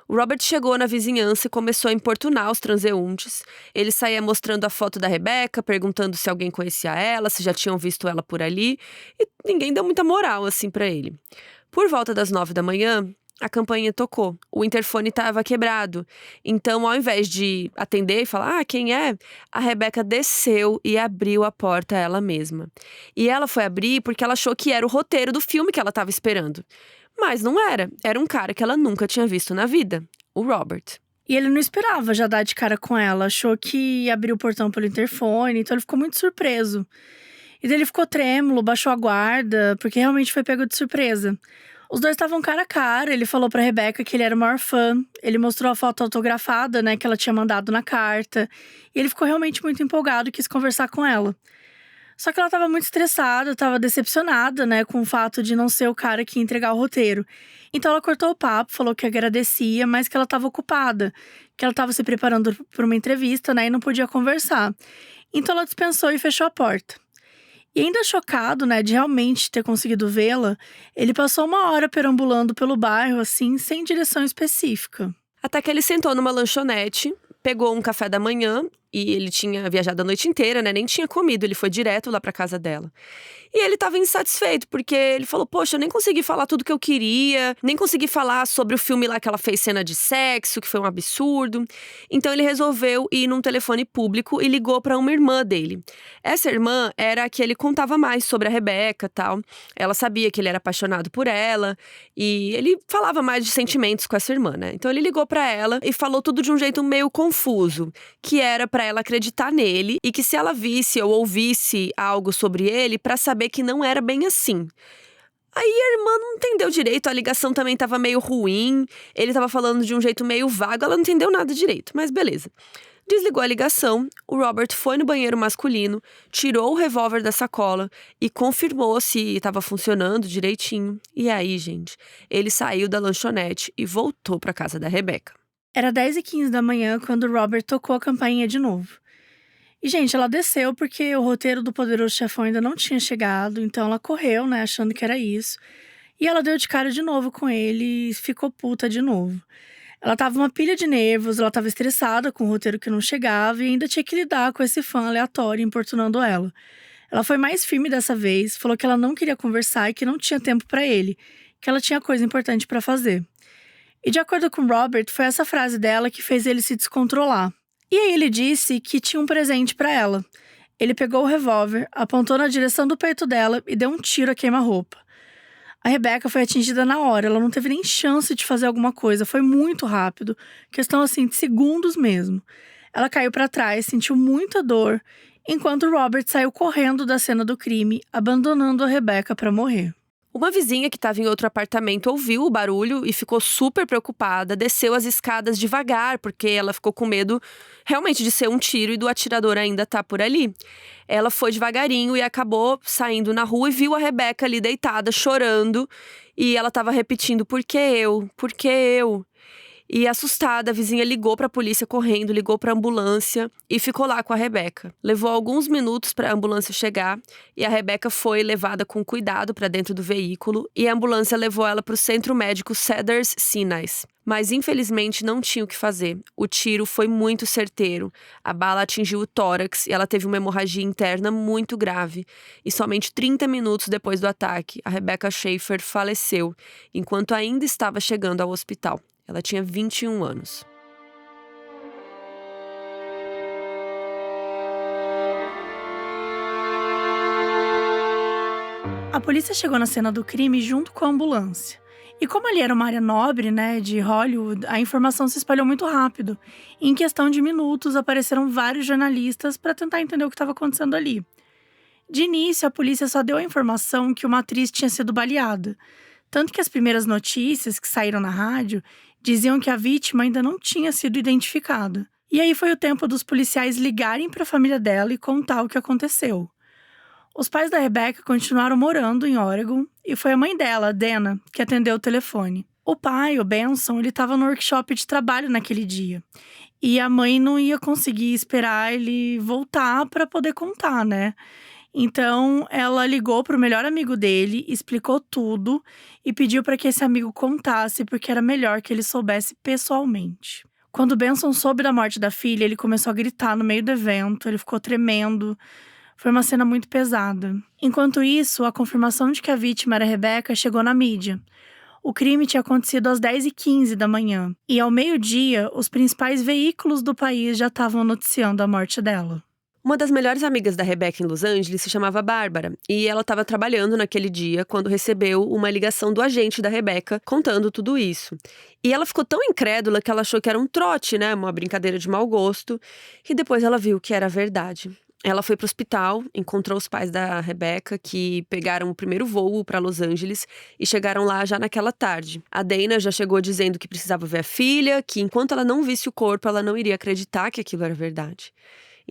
O Robert chegou na vizinhança e começou a importunar os transeuntes. Ele saía mostrando a foto da Rebecca, perguntando se alguém conhecia ela, se já tinham visto ela por ali. E ninguém deu muita moral, pra ele. Por volta das 9 da manhã, a campainha tocou. O interfone estava quebrado. Então, ao invés de atender e falar, quem é? A Rebecca desceu e abriu a porta ela mesma. E ela foi abrir porque ela achou que era o roteiro do filme que ela estava esperando. Mas não era. Era um cara que ela nunca tinha visto na vida. O Robert. E ele não esperava já dar de cara com ela. Achou que ia abrir o portão pelo interfone. Então ele ficou muito surpreso. E daí ele ficou trêmulo, baixou a guarda. Porque realmente foi pego de surpresa. Os dois estavam cara a cara. Ele falou pra Rebecca que ele era o maior fã. Ele mostrou a foto autografada, que ela tinha mandado na carta. E ele ficou realmente muito empolgado e quis conversar com ela. Só que ela estava muito estressada, estava decepcionada, com o fato de não ser o cara que ia entregar o roteiro. Então ela cortou o papo, falou que agradecia, mas que ela estava ocupada, que ela estava se preparando para uma entrevista, e não podia conversar. Então ela dispensou e fechou a porta. E ainda chocado, de realmente ter conseguido vê-la, ele passou 1 hora perambulando pelo bairro, sem direção específica. Até que ele sentou numa lanchonete, pegou um café da manhã, e ele tinha viajado a noite inteira, nem tinha comido, ele foi direto lá pra casa dela. E ele tava insatisfeito, porque ele falou, poxa, eu nem consegui falar tudo que eu queria, nem consegui falar sobre o filme lá que ela fez cena de sexo, que foi um absurdo. Então ele resolveu ir num telefone público e ligou pra uma irmã dele. Essa irmã era a que ele contava mais sobre a Rebecca e tal. Ela sabia que ele era apaixonado por ela, e ele falava mais de sentimentos com essa irmã, Então ele ligou pra ela e falou tudo de um jeito meio confuso, que era pra ela acreditar nele e que se ela visse ou ouvisse algo sobre ele, pra saber que não era bem assim. Aí a irmã não entendeu direito, a ligação também tava meio ruim, ele tava falando de um jeito meio vago, ela não entendeu nada direito, mas beleza. Desligou a ligação, o Robert foi no banheiro masculino, tirou o revólver da sacola e confirmou se estava funcionando direitinho. E aí, gente, ele saiu da lanchonete e voltou para casa da Rebecca. Era 10h15 da manhã quando o Robert tocou a campainha de novo. E, gente, ela desceu porque o roteiro do Poderoso Chefão ainda não tinha chegado, então ela correu, né, achando que era isso. E ela deu de cara de novo com ele e ficou puta de novo. Ela tava uma pilha de nervos, ela tava estressada com o roteiro que não chegava e ainda tinha que lidar com esse fã aleatório importunando ela. Ela foi mais firme dessa vez, falou que ela não queria conversar e que não tinha tempo pra ele, que ela tinha coisa importante pra fazer. E de acordo com Robert, foi essa frase dela que fez ele se descontrolar. E aí ele disse que tinha um presente pra ela. Ele pegou o revólver, apontou na direção do peito dela e deu um tiro a queima-roupa. A Rebecca foi atingida na hora, ela não teve nem chance de fazer alguma coisa, foi muito rápido, questão assim de segundos mesmo. Ela caiu pra trás, sentiu muita dor, enquanto Robert saiu correndo da cena do crime, abandonando a Rebecca pra morrer. Uma vizinha que estava em outro apartamento ouviu o barulho e ficou super preocupada, desceu as escadas devagar, porque ela ficou com medo realmente de ser um tiro e do atirador ainda estar por ali. Ela foi devagarinho e acabou saindo na rua e viu a Rebecca ali deitada, chorando, e ela estava repetindo, por que eu? Por que eu? E assustada, a vizinha ligou para a polícia correndo, ligou para a ambulância e ficou lá com a Rebecca. Levou alguns minutos para a ambulância chegar e a Rebecca foi levada com cuidado para dentro do veículo e a ambulância levou ela para o centro médico Cedars-Sinai. Mas infelizmente não tinha o que fazer. O tiro foi muito certeiro. A bala atingiu o tórax e ela teve uma hemorragia interna muito grave. E somente 30 minutos depois do ataque, a Rebecca Schaeffer faleceu, enquanto ainda estava chegando ao hospital. Ela tinha 21 anos. A polícia chegou na cena do crime junto com a ambulância. E como ali era uma área nobre, né, de Hollywood, a informação se espalhou muito rápido. E em questão de minutos, apareceram vários jornalistas para tentar entender o que estava acontecendo ali. De início, a polícia só deu a informação que uma atriz tinha sido baleada. Tanto que as primeiras notícias que saíram na rádio diziam que a vítima ainda não tinha sido identificada. E aí foi o tempo dos policiais ligarem para a família dela e contar o que aconteceu. Os pais da Rebecca continuaram morando em Oregon e foi a mãe dela, a Dana, que atendeu o telefone. O pai, o Benson, ele estava no workshop de trabalho naquele dia. E a mãe não ia conseguir esperar ele voltar para poder contar, né? Então, ela ligou para o melhor amigo dele, explicou tudo e pediu para que esse amigo contasse, porque era melhor que ele soubesse pessoalmente. Quando Benson soube da morte da filha, ele começou a gritar no meio do evento, ele ficou tremendo. Foi uma cena muito pesada. Enquanto isso, a confirmação de que a vítima era Rebecca chegou na mídia. O crime tinha acontecido às 10h15 da manhã. E ao meio-dia, os principais veículos do país já estavam noticiando a morte dela. Uma das melhores amigas da Rebecca em Los Angeles se chamava Bárbara, e ela estava trabalhando naquele dia quando recebeu uma ligação do agente da Rebecca contando tudo isso. E ela ficou tão incrédula que ela achou que era um trote, né, uma brincadeira de mau gosto, e depois ela viu que era verdade. Ela foi para o hospital, encontrou os pais da Rebecca, que pegaram o primeiro voo para Los Angeles e chegaram lá já naquela tarde. A Dana já chegou dizendo que precisava ver a filha, que enquanto ela não visse o corpo, ela não iria acreditar que aquilo era verdade.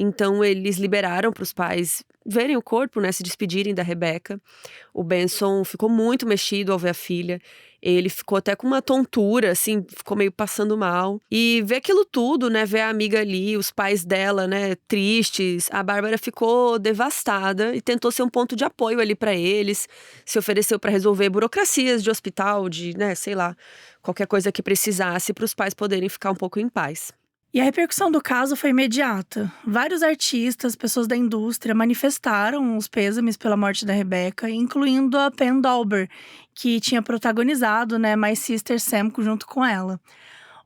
Então, eles liberaram para os pais verem o corpo, né, se despedirem da Rebecca. O Benson ficou muito mexido ao ver a filha. Ele ficou até com uma tontura, assim, ficou meio passando mal. E ver aquilo tudo, né, ver a amiga ali, os pais dela, né, tristes. A Bárbara ficou devastada e tentou ser um ponto de apoio ali para eles. Se ofereceu para resolver burocracias de hospital, de, né, sei lá, qualquer coisa que precisasse para os pais poderem ficar um pouco em paz. E a repercussão do caso foi imediata. Vários artistas, pessoas da indústria, manifestaram os pêsames pela morte da Rebecca, incluindo a Penn Dolber, que tinha protagonizado, né, My Sister Sam junto com ela.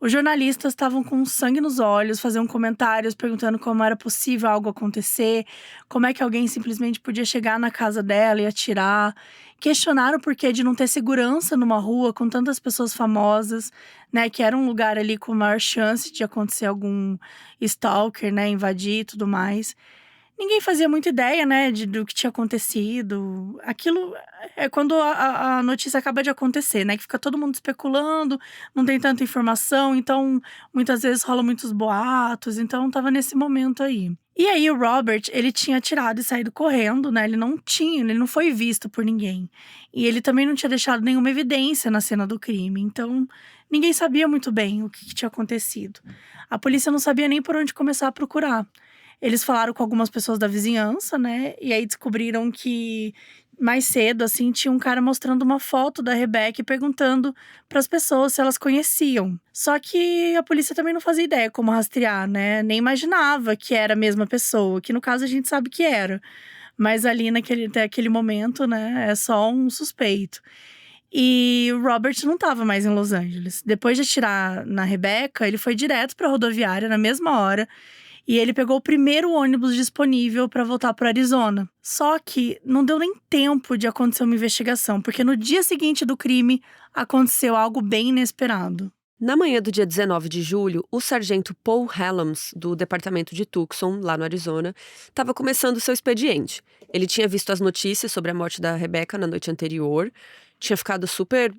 Os jornalistas estavam com sangue nos olhos, faziam comentários perguntando como era possível algo acontecer, como é que alguém simplesmente podia chegar na casa dela e atirar. Questionaram o porquê de não ter segurança numa rua com tantas pessoas famosas, né, que era um lugar ali com maior chance de acontecer algum stalker, né, invadir e tudo mais. Ninguém fazia muita ideia, né, do que tinha acontecido. Aquilo é quando a notícia acaba de acontecer, né, que fica todo mundo especulando, não tem tanta informação, então muitas vezes rolam muitos boatos, então estava nesse momento aí. E aí o Robert, ele tinha tirado e saído correndo, né, ele não foi visto por ninguém. E ele também não tinha deixado nenhuma evidência na cena do crime, então ninguém sabia muito bem o que tinha acontecido. A polícia não sabia nem por onde começar a procurar. Eles falaram com algumas pessoas da vizinhança, né? E aí descobriram que mais cedo, assim, tinha um cara mostrando uma foto da Rebecca e perguntando para as pessoas se elas conheciam. Só que a polícia também não fazia ideia como rastrear, né? Nem imaginava que era a mesma pessoa, que no caso a gente sabe que era. Mas ali até aquele momento, né, é só um suspeito. E o Robert não estava mais em Los Angeles. Depois de atirar na Rebecca, ele foi direto para a rodoviária na mesma hora. E ele pegou o primeiro ônibus disponível para voltar para Arizona. Só que não deu nem tempo de acontecer uma investigação, porque no dia seguinte do crime aconteceu algo bem inesperado. Na manhã do dia 19 de julho, o sargento Paul Helms, do departamento de Tucson, lá no Arizona, estava começando seu expediente. Ele tinha visto as notícias sobre a morte da Rebecca na noite anterior, tinha ficado super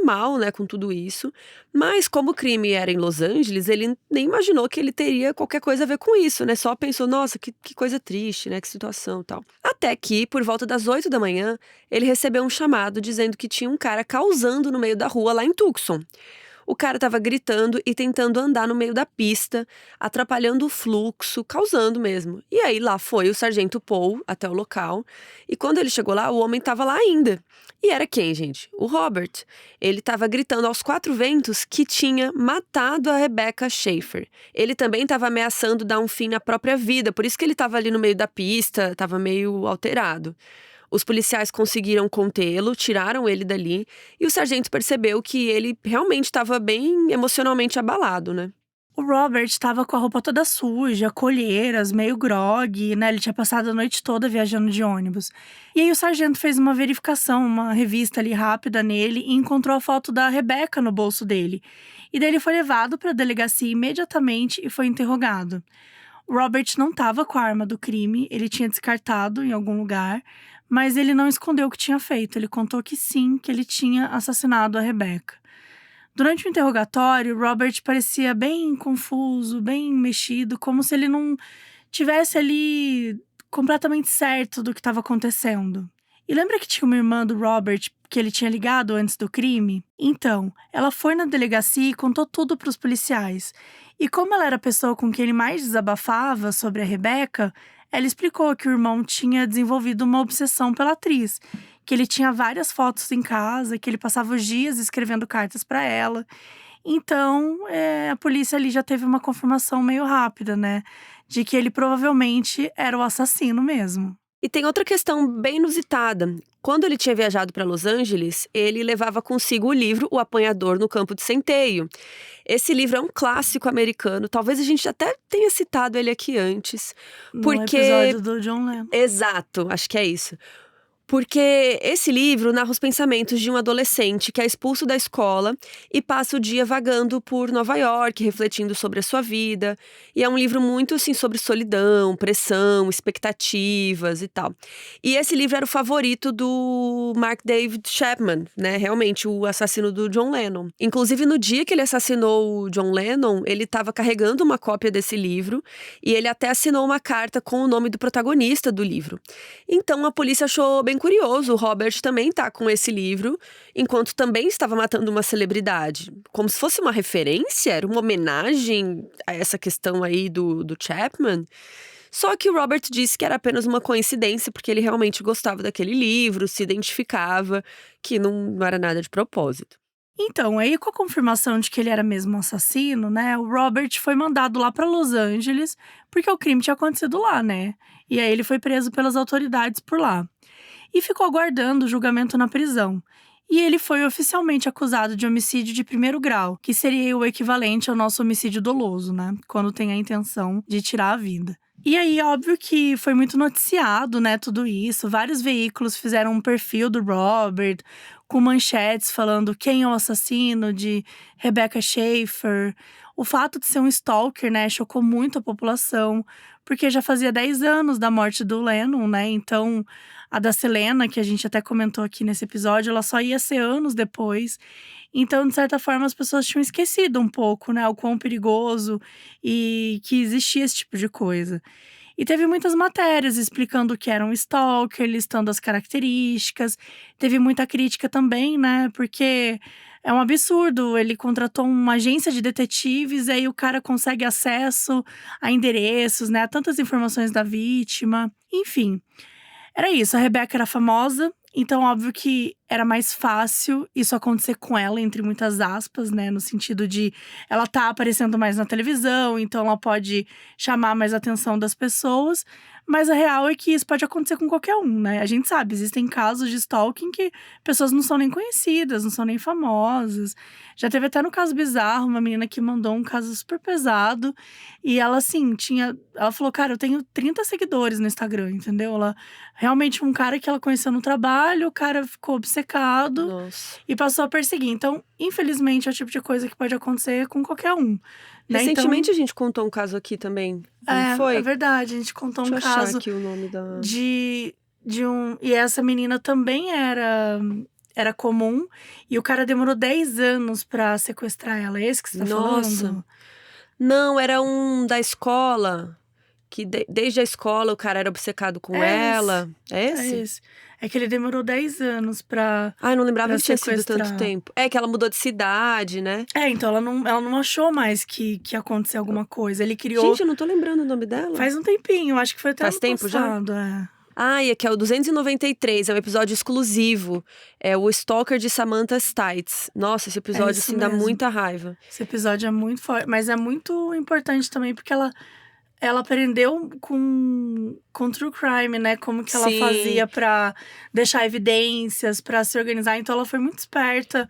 mal, né, com tudo isso, mas como o crime era em Los Angeles, ele nem imaginou que ele teria qualquer coisa a ver com isso, né, só pensou, nossa, que coisa triste, né, que situação e tal. Até que, por volta das 8 da manhã, ele recebeu um chamado dizendo que tinha um cara causando no meio da rua lá em Tucson. O cara estava gritando e tentando andar no meio da pista, atrapalhando o fluxo, causando mesmo. E aí lá foi o sargento Paul até o local, e quando ele chegou lá, o homem estava lá ainda. E era quem, gente? O Robert. Ele estava gritando aos quatro ventos que tinha matado a Rebecca Schaeffer. Ele também estava ameaçando dar um fim na própria vida, por isso que ele estava ali no meio da pista, estava meio alterado. Os policiais conseguiram contê-lo, tiraram ele dali, e o sargento percebeu que ele realmente estava bem emocionalmente abalado, né? O Robert estava com a roupa toda suja, colheiras, meio grogue, né? Ele tinha passado a noite toda viajando de ônibus. E aí o sargento fez uma verificação, uma revista ali rápida nele e encontrou a foto da Rebecca no bolso dele. E daí ele foi levado para a delegacia imediatamente e foi interrogado. O Robert não estava com a arma do crime, ele tinha descartado em algum lugar, mas ele não escondeu o que tinha feito. Ele contou que sim, que ele tinha assassinado a Rebecca. Durante o interrogatório, Robert parecia bem confuso, bem mexido, como se ele não tivesse ali completamente certo do que estava acontecendo. E lembra que tinha uma irmã do Robert que ele tinha ligado antes do crime? Então, ela foi na delegacia e contou tudo para os policiais. E como ela era a pessoa com quem ele mais desabafava sobre a Rebecca, ela explicou que o irmão tinha desenvolvido uma obsessão pela atriz, que ele tinha várias fotos em casa, que ele passava os dias escrevendo cartas para ela. Então, a polícia ali já teve uma confirmação meio rápida, né? De que ele provavelmente era o assassino mesmo. E tem outra questão bem inusitada. Quando ele tinha viajado para Los Angeles, ele levava consigo o livro O Apanhador no Campo de Centeio. Esse livro é um clássico americano, talvez a gente até tenha citado ele aqui antes. No episódio do John Lennon. Exato, acho que é isso. Porque esse livro narra os pensamentos de um adolescente que é expulso da escola e passa o dia vagando por Nova York, refletindo sobre a sua vida. E é um livro muito, assim, sobre solidão, pressão, expectativas e tal. E esse livro era o favorito do Mark David Chapman, né? Realmente, o assassino do John Lennon. Inclusive, no dia que ele assassinou o John Lennon, ele estava carregando uma cópia desse livro e ele até assinou uma carta com o nome do protagonista do livro. Então, a polícia achou bem curioso, o Robert também tá com esse livro, enquanto também estava matando uma celebridade. Como se fosse uma referência, era uma homenagem a essa questão aí do Chapman. Só que o Robert disse que era apenas uma coincidência, porque ele realmente gostava daquele livro, se identificava, que não era nada de propósito. Então, aí com a confirmação de que ele era mesmo um assassino, né, o Robert foi mandado lá para Los Angeles, porque o crime tinha acontecido lá, né? E aí ele foi preso pelas autoridades por lá. E ficou aguardando o julgamento na prisão. E ele foi oficialmente acusado de homicídio de primeiro grau, que seria o equivalente ao nosso homicídio doloso, né? Quando tem a intenção de tirar a vida. E aí, óbvio que foi muito noticiado, né, tudo isso. Vários veículos fizeram um perfil do Robert, com manchetes falando quem é o assassino de Rebecca Schaeffer. O fato de ser um stalker, né, chocou muito a população, porque já fazia 10 anos da morte do Lennon, né? Então, a da Selena, que a gente até comentou aqui nesse episódio, ela só ia ser anos depois. Então, de certa forma, as pessoas tinham esquecido um pouco, né, o quão perigoso e que existia esse tipo de coisa. E teve muitas matérias explicando o que era um stalker, listando as características. Teve muita crítica também, né? Porque é um absurdo. Ele contratou uma agência de detetives e aí o cara consegue acesso a endereços, né? A tantas informações da vítima. Enfim, era isso. A Rebecca era famosa. Então, óbvio que era mais fácil isso acontecer com ela, entre muitas aspas, né? No sentido de ela tá aparecendo mais na televisão, então ela pode chamar mais a atenção das pessoas. Mas a real é que isso pode acontecer com qualquer um, né? A gente sabe, existem casos de stalking que pessoas não são nem conhecidas, não são nem famosas. Já teve até no caso bizarro, uma menina que mandou um caso super pesado. E ela, assim, Ela falou, cara, eu tenho 30 seguidores no Instagram, entendeu? Ela realmente um cara que ela conheceu no trabalho, o cara ficou obcecado. Nossa. E passou a perseguir. Então, infelizmente, é o tipo de coisa que pode acontecer com qualquer um. Né? Recentemente a gente contou um caso aqui também, não foi? É verdade, a gente contou Deixa um eu achar caso aqui o nome da… de um… E essa menina também era comum. E o cara demorou 10 anos pra sequestrar ela. É esse que você tá Nossa. falando? Não, era um da escola, que desde a escola o cara era obcecado com É ela. É É esse? esse. É que ele demorou 10 anos pra… Ai, não lembrava pra que tinha sido tanto sequestrar. tempo. É que ela mudou de cidade, né? Então ela não achou mais que ia acontecer alguma coisa. Ele criou… Gente, eu não tô lembrando o nome dela. Faz um tempinho, acho que foi até Faz ano tempo já? passado, é. Ah, e aqui é o 293, é um episódio exclusivo. É o Stalker de Samantha Stites. Nossa, esse episódio, isso assim, dá mesmo. muita raiva. Esse episódio é muito forte, mas é muito importante também, porque ela aprendeu com true crime, né? Como que ela Sim. fazia pra deixar evidências, pra se organizar. Então ela foi muito esperta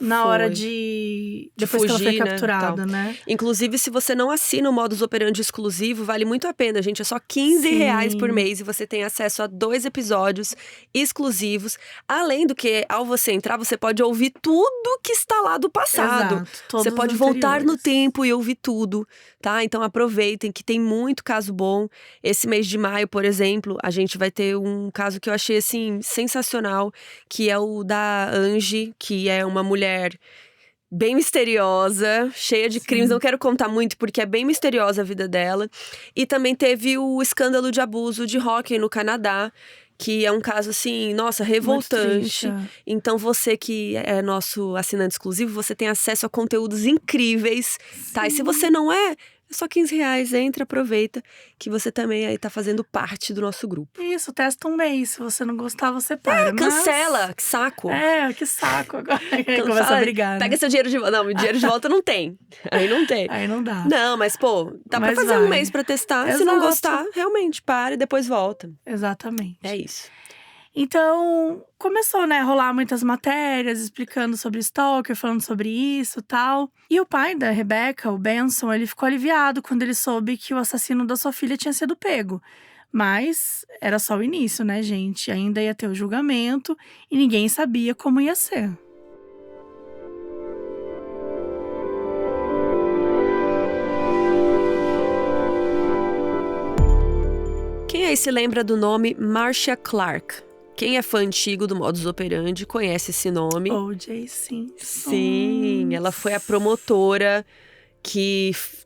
na hora De depois que ela foi fugir, né, capturada, tal. né? Inclusive, se você não assina o Modus Operandi exclusivo, vale muito a pena, gente. É só R$15 por Sim. mês e você tem acesso a 2 episódios exclusivos. Além do que, ao você entrar, você pode ouvir tudo que está lá do passado. Exato, todos Você os pode voltar no anteriores. tempo e ouvir tudo, tá? Então aproveitem que tem muito caso bom. Esse mês de maio, por exemplo, a gente vai ter um caso que eu achei, assim, sensacional, que é o da Angie, que é uma mulher bem misteriosa, cheia de crimes. Não quero contar muito, porque é bem misteriosa a vida dela. E também teve o escândalo de abuso de hóquei no Canadá, que é um caso, assim, nossa, revoltante. Muito triste. Então, você que é nosso assinante exclusivo, você tem acesso a conteúdos incríveis, tá? E se você não é só R$15, entra, aproveita, que você também aí tá fazendo parte do nosso grupo. Isso, testa um mês. Se você não gostar, você para. Cancela, que saco. Que saco agora. Então, Começa fala, a brigar, pega né? seu dinheiro de volta. Não, dinheiro de volta não tem. Aí não tem. Aí não dá. Não, mas pô, dá pra Mas fazer vai. um mês pra testar. Se não Exato. gostar, realmente, para e depois volta. Exatamente. É isso. Então, começou, né, a rolar muitas matérias explicando sobre stalker, falando sobre isso e tal. E o pai da Rebecca, o Benson, ele ficou aliviado quando ele soube que o assassino da sua filha tinha sido pego. Mas era só o início, né, gente? Ainda ia ter o julgamento e ninguém sabia como ia ser. Quem aí se lembra do nome Marcia Clark? Quem é fã antigo do Modus Operandi conhece esse nome. O.J. Simpson. Sim, ela foi a promotora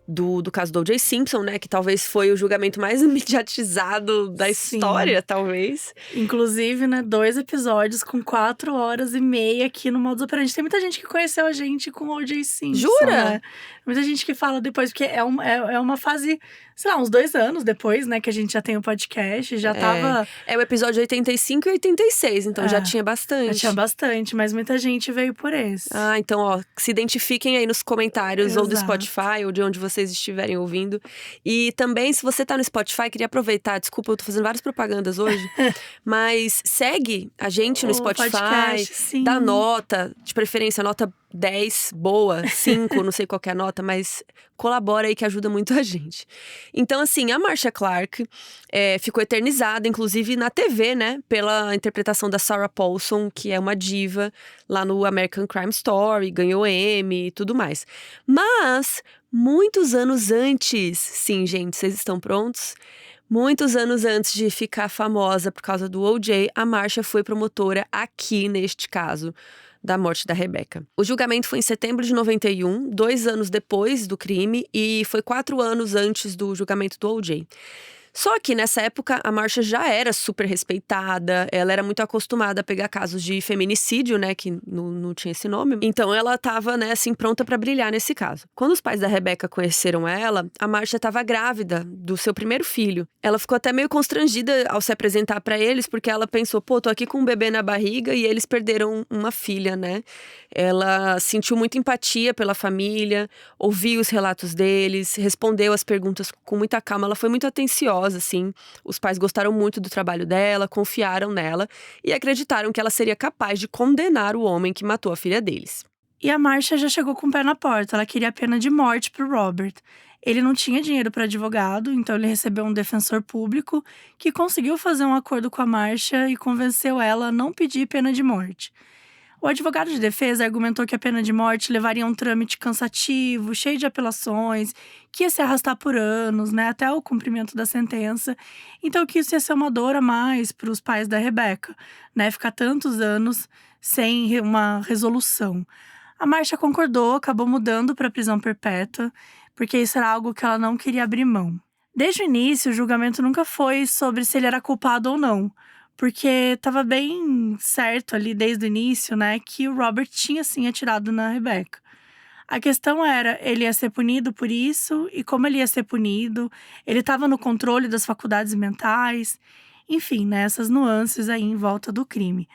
do caso do O.J. Simpson, né? Que talvez foi o julgamento mais mediatizado da Sim. história, talvez. Inclusive, né, 2 episódios com 4h30 aqui no Modus Operandi. Tem muita gente que conheceu a gente com o O.J. Simpson. Jura? Né? Muita gente que fala depois, porque é uma fase, sei lá, uns 2 anos depois, né, que a gente já tem o podcast, já tava… É o episódio 85 e 86, então já É, tinha bastante. Já tinha bastante, mas muita gente veio por esse. Ah, então, ó, se identifiquem aí nos comentários ou do Exato. Spotify ou de onde vocês estiverem ouvindo. E também, se você tá no Spotify, queria aproveitar, desculpa, eu tô fazendo várias propagandas hoje, mas segue a gente no O Spotify, podcast, sim. dá nota, de preferência, nota 10, boa, 5, não sei qual que é a nota, mas colabora aí que ajuda muito a gente. Então, assim, a Marcia Clark ficou eternizada, inclusive na TV, né? Pela interpretação da Sarah Paulson, que é uma diva lá no American Crime Story, ganhou Emmy e tudo mais. Mas Muitos anos antes, sim, gente, vocês estão prontos? Muitos anos antes de ficar famosa por causa do O.J., a Marcia foi promotora aqui neste caso da morte da Rebecca. O julgamento foi em setembro de 91, 2 anos depois do crime, e foi 4 anos antes do julgamento do O.J. Só que nessa época a Marcia já era super respeitada, ela era muito acostumada a pegar casos de feminicídio, né, que não tinha esse nome. Então ela tava, né, assim, pronta pra brilhar nesse caso. Quando os pais da Rebecca conheceram ela, a Marcia tava grávida do seu primeiro filho. Ela ficou até meio constrangida ao se apresentar pra eles, porque ela pensou, pô, tô aqui com um bebê na barriga e eles perderam uma filha, né? Ela sentiu muita empatia pela família, ouviu os relatos deles, respondeu as perguntas com muita calma, ela foi muito atenciosa, assim. Os pais gostaram muito do trabalho dela, confiaram nela e acreditaram que ela seria capaz de condenar o homem que matou a filha deles. E a Marcia já chegou com o pé na porta, ela queria a pena de morte pro Robert. Ele não tinha dinheiro para advogado, então ele recebeu um defensor público que conseguiu fazer um acordo com a Marcia e convenceu ela a não pedir pena de morte. O advogado de defesa argumentou que a pena de morte levaria a um trâmite cansativo, cheio de apelações, que ia se arrastar por anos, né, até o cumprimento da sentença. Então que isso ia ser uma dor a mais para os pais da Rebecca, né, ficar tantos anos sem uma resolução. A Marcia concordou, acabou mudando para prisão perpétua, porque isso era algo que ela não queria abrir mão. Desde o início, o julgamento nunca foi sobre se ele era culpado ou não, porque estava bem certo ali desde o início, né, que o Robert tinha sim atirado na Rebecca. A questão era, ele ia ser punido por isso, e como ele ia ser punido, ele estava no controle das faculdades mentais, enfim, né, essas nuances aí em volta do crime.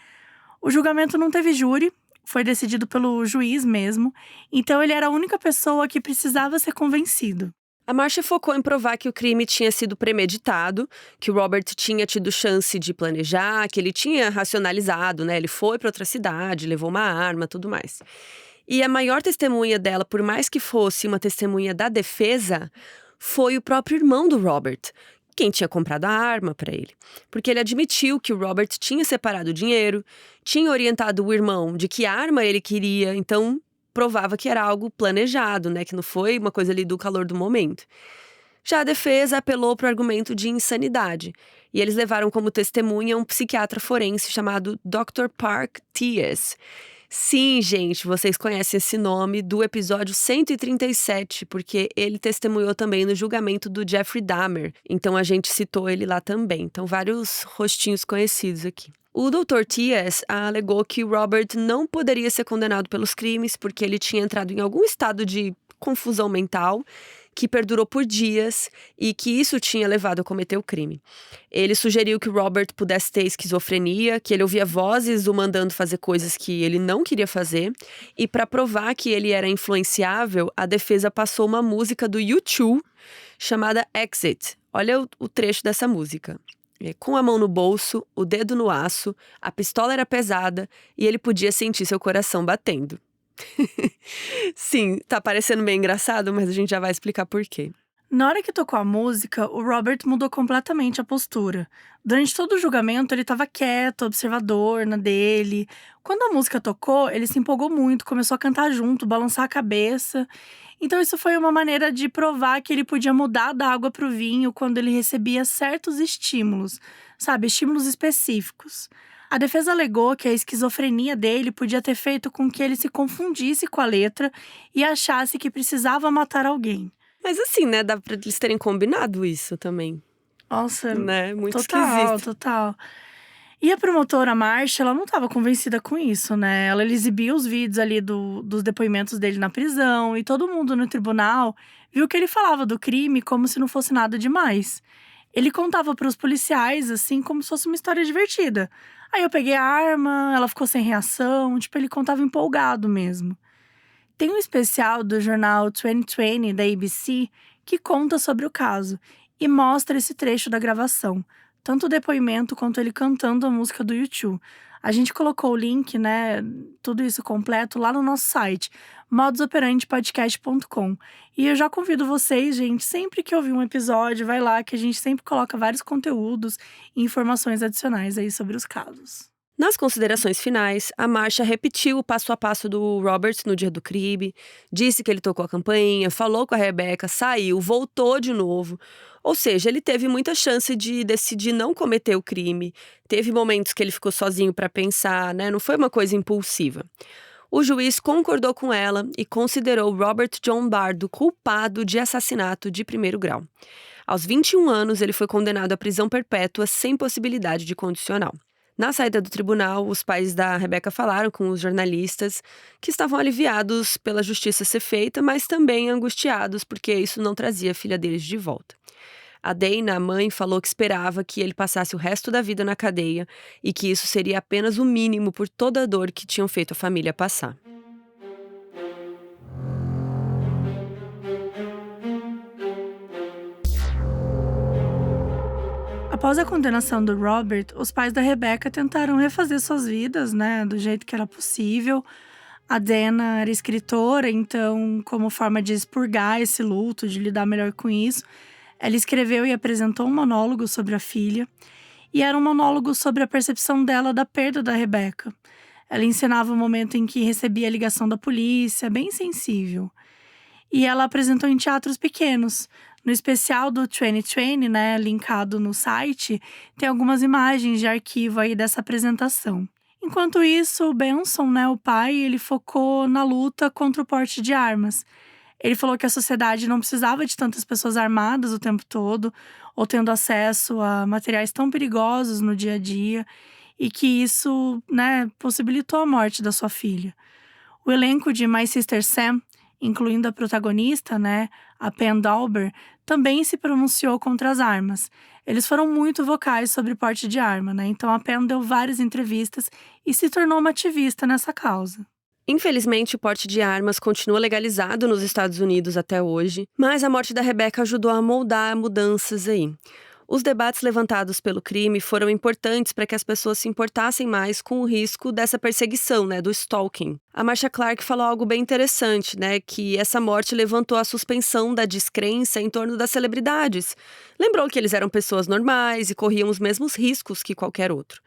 O julgamento não teve júri, foi decidido pelo juiz mesmo, então ele era a única pessoa que precisava ser convencido. A Marcia focou em provar que o crime tinha sido premeditado, que o Robert tinha tido chance de planejar, que ele tinha racionalizado, né? Ele foi para outra cidade, levou uma arma, tudo mais. E a maior testemunha dela, por mais que fosse uma testemunha da defesa, foi o próprio irmão do Robert, quem tinha comprado a arma para ele. Porque ele admitiu que o Robert tinha separado o dinheiro, tinha orientado o irmão de que arma ele queria, então provava que era algo planejado, né? Que não foi uma coisa ali do calor do momento. Já a defesa apelou para o argumento de insanidade. E eles levaram como testemunha um psiquiatra forense chamado Dr. Park T.S. Sim, gente, vocês conhecem esse nome do episódio 137, porque ele testemunhou também no julgamento do Jeffrey Dahmer. Então a gente citou ele lá também. Então vários rostinhos conhecidos aqui. O Dr. T.S. alegou que o Robert não poderia ser condenado pelos crimes porque ele tinha entrado em algum estado de confusão mental que perdurou por dias e que isso tinha levado a cometer o crime. Ele sugeriu que o Robert pudesse ter esquizofrenia, que ele ouvia vozes o mandando fazer coisas que ele não queria fazer, e para provar que ele era influenciável, a defesa passou uma música do U2 chamada Exit. Olha o trecho dessa música. Com a mão no bolso, o dedo no aço, a pistola era pesada e ele podia sentir seu coração batendo. Sim, tá parecendo meio engraçado, mas a gente já vai explicar por quê. Na hora que tocou a música, o Robert mudou completamente a postura. Durante todo o julgamento, ele estava quieto, observador, na dele. Quando a música tocou, ele se empolgou muito, começou a cantar junto, balançar a cabeça. Então isso foi uma maneira de provar que ele podia mudar da água para o vinho quando ele recebia certos estímulos, sabe, estímulos específicos. A defesa alegou que a esquizofrenia dele podia ter feito com que ele se confundisse com a letra e achasse que precisava matar alguém. Mas assim, né, dá pra eles terem combinado isso também. Nossa, Né? Muito total, esquisito. total. E a promotora Marcia, ela não estava convencida com isso, né? Ela exibia os vídeos ali dos depoimentos dele na prisão e todo mundo no tribunal viu que ele falava do crime como se não fosse nada demais. Ele contava para os policiais, assim, como se fosse uma história divertida. Aí eu peguei a arma, ela ficou sem reação, tipo, ele contava empolgado mesmo. Tem um especial do jornal 2020 da ABC que conta sobre o caso e mostra esse trecho da gravação, tanto o depoimento quanto ele cantando a música do U2. A gente colocou o link, né, tudo isso completo lá no nosso site, modusoperandipodcast.com. E eu já convido vocês, gente, sempre que ouvir um episódio, vai lá que a gente sempre coloca vários conteúdos e informações adicionais aí sobre os casos. Nas considerações finais, a Marcia repetiu o passo a passo do Robert no dia do crime, disse que ele tocou a campainha, falou com a Rebecca, saiu, voltou de novo. Ou seja, ele teve muita chance de decidir não cometer o crime. Teve momentos que ele ficou sozinho para pensar, né? Não foi uma coisa impulsiva. O juiz concordou com ela e considerou Robert John Bardo culpado de assassinato de primeiro grau. Aos 21 anos, ele foi condenado à prisão perpétua sem possibilidade de condicional. Na saída do tribunal, os pais da Rebecca falaram com os jornalistas que estavam aliviados pela justiça ser feita, mas também angustiados porque isso não trazia a filha deles de volta. A Dana, a mãe, falou que esperava que ele passasse o resto da vida na cadeia e que isso seria apenas o mínimo por toda a dor que tinham feito a família passar. Após a condenação do Robert, os pais da Rebecca tentaram refazer suas vidas, né, do jeito que era possível. A Dana era escritora, então, como forma de expurgar esse luto, de lidar melhor com isso, ela escreveu e apresentou um monólogo sobre a filha. E era um monólogo sobre a percepção dela da perda da Rebecca. Ela encenava o momento em que recebia a ligação da polícia, bem sensível. E ela apresentou em teatros pequenos. No especial do 2020, né, linkado no site, tem algumas imagens de arquivo aí dessa apresentação. Enquanto isso, o Benson, né, o pai, ele focou na luta contra o porte de armas. Ele falou que a sociedade não precisava de tantas pessoas armadas o tempo todo, ou tendo acesso a materiais tão perigosos no dia a dia, e que isso, né, possibilitou a morte da sua filha. O elenco de My Sister Sam, incluindo a protagonista, né, a Pen Dauber, também se pronunciou contra as armas. Eles foram muito vocais sobre porte de arma, né? Então a Pen deu várias entrevistas e se tornou uma ativista nessa causa. Infelizmente, o porte de armas continua legalizado nos Estados Unidos até hoje, mas a morte da Rebecca ajudou a moldar mudanças aí. Os debates levantados pelo crime foram importantes para que as pessoas se importassem mais com o risco dessa perseguição, né, do stalking. A Marcia Clark falou algo bem interessante, né, que essa morte levantou a suspensão da descrença em torno das celebridades. Lembrou que eles eram pessoas normais e corriam os mesmos riscos que qualquer outro.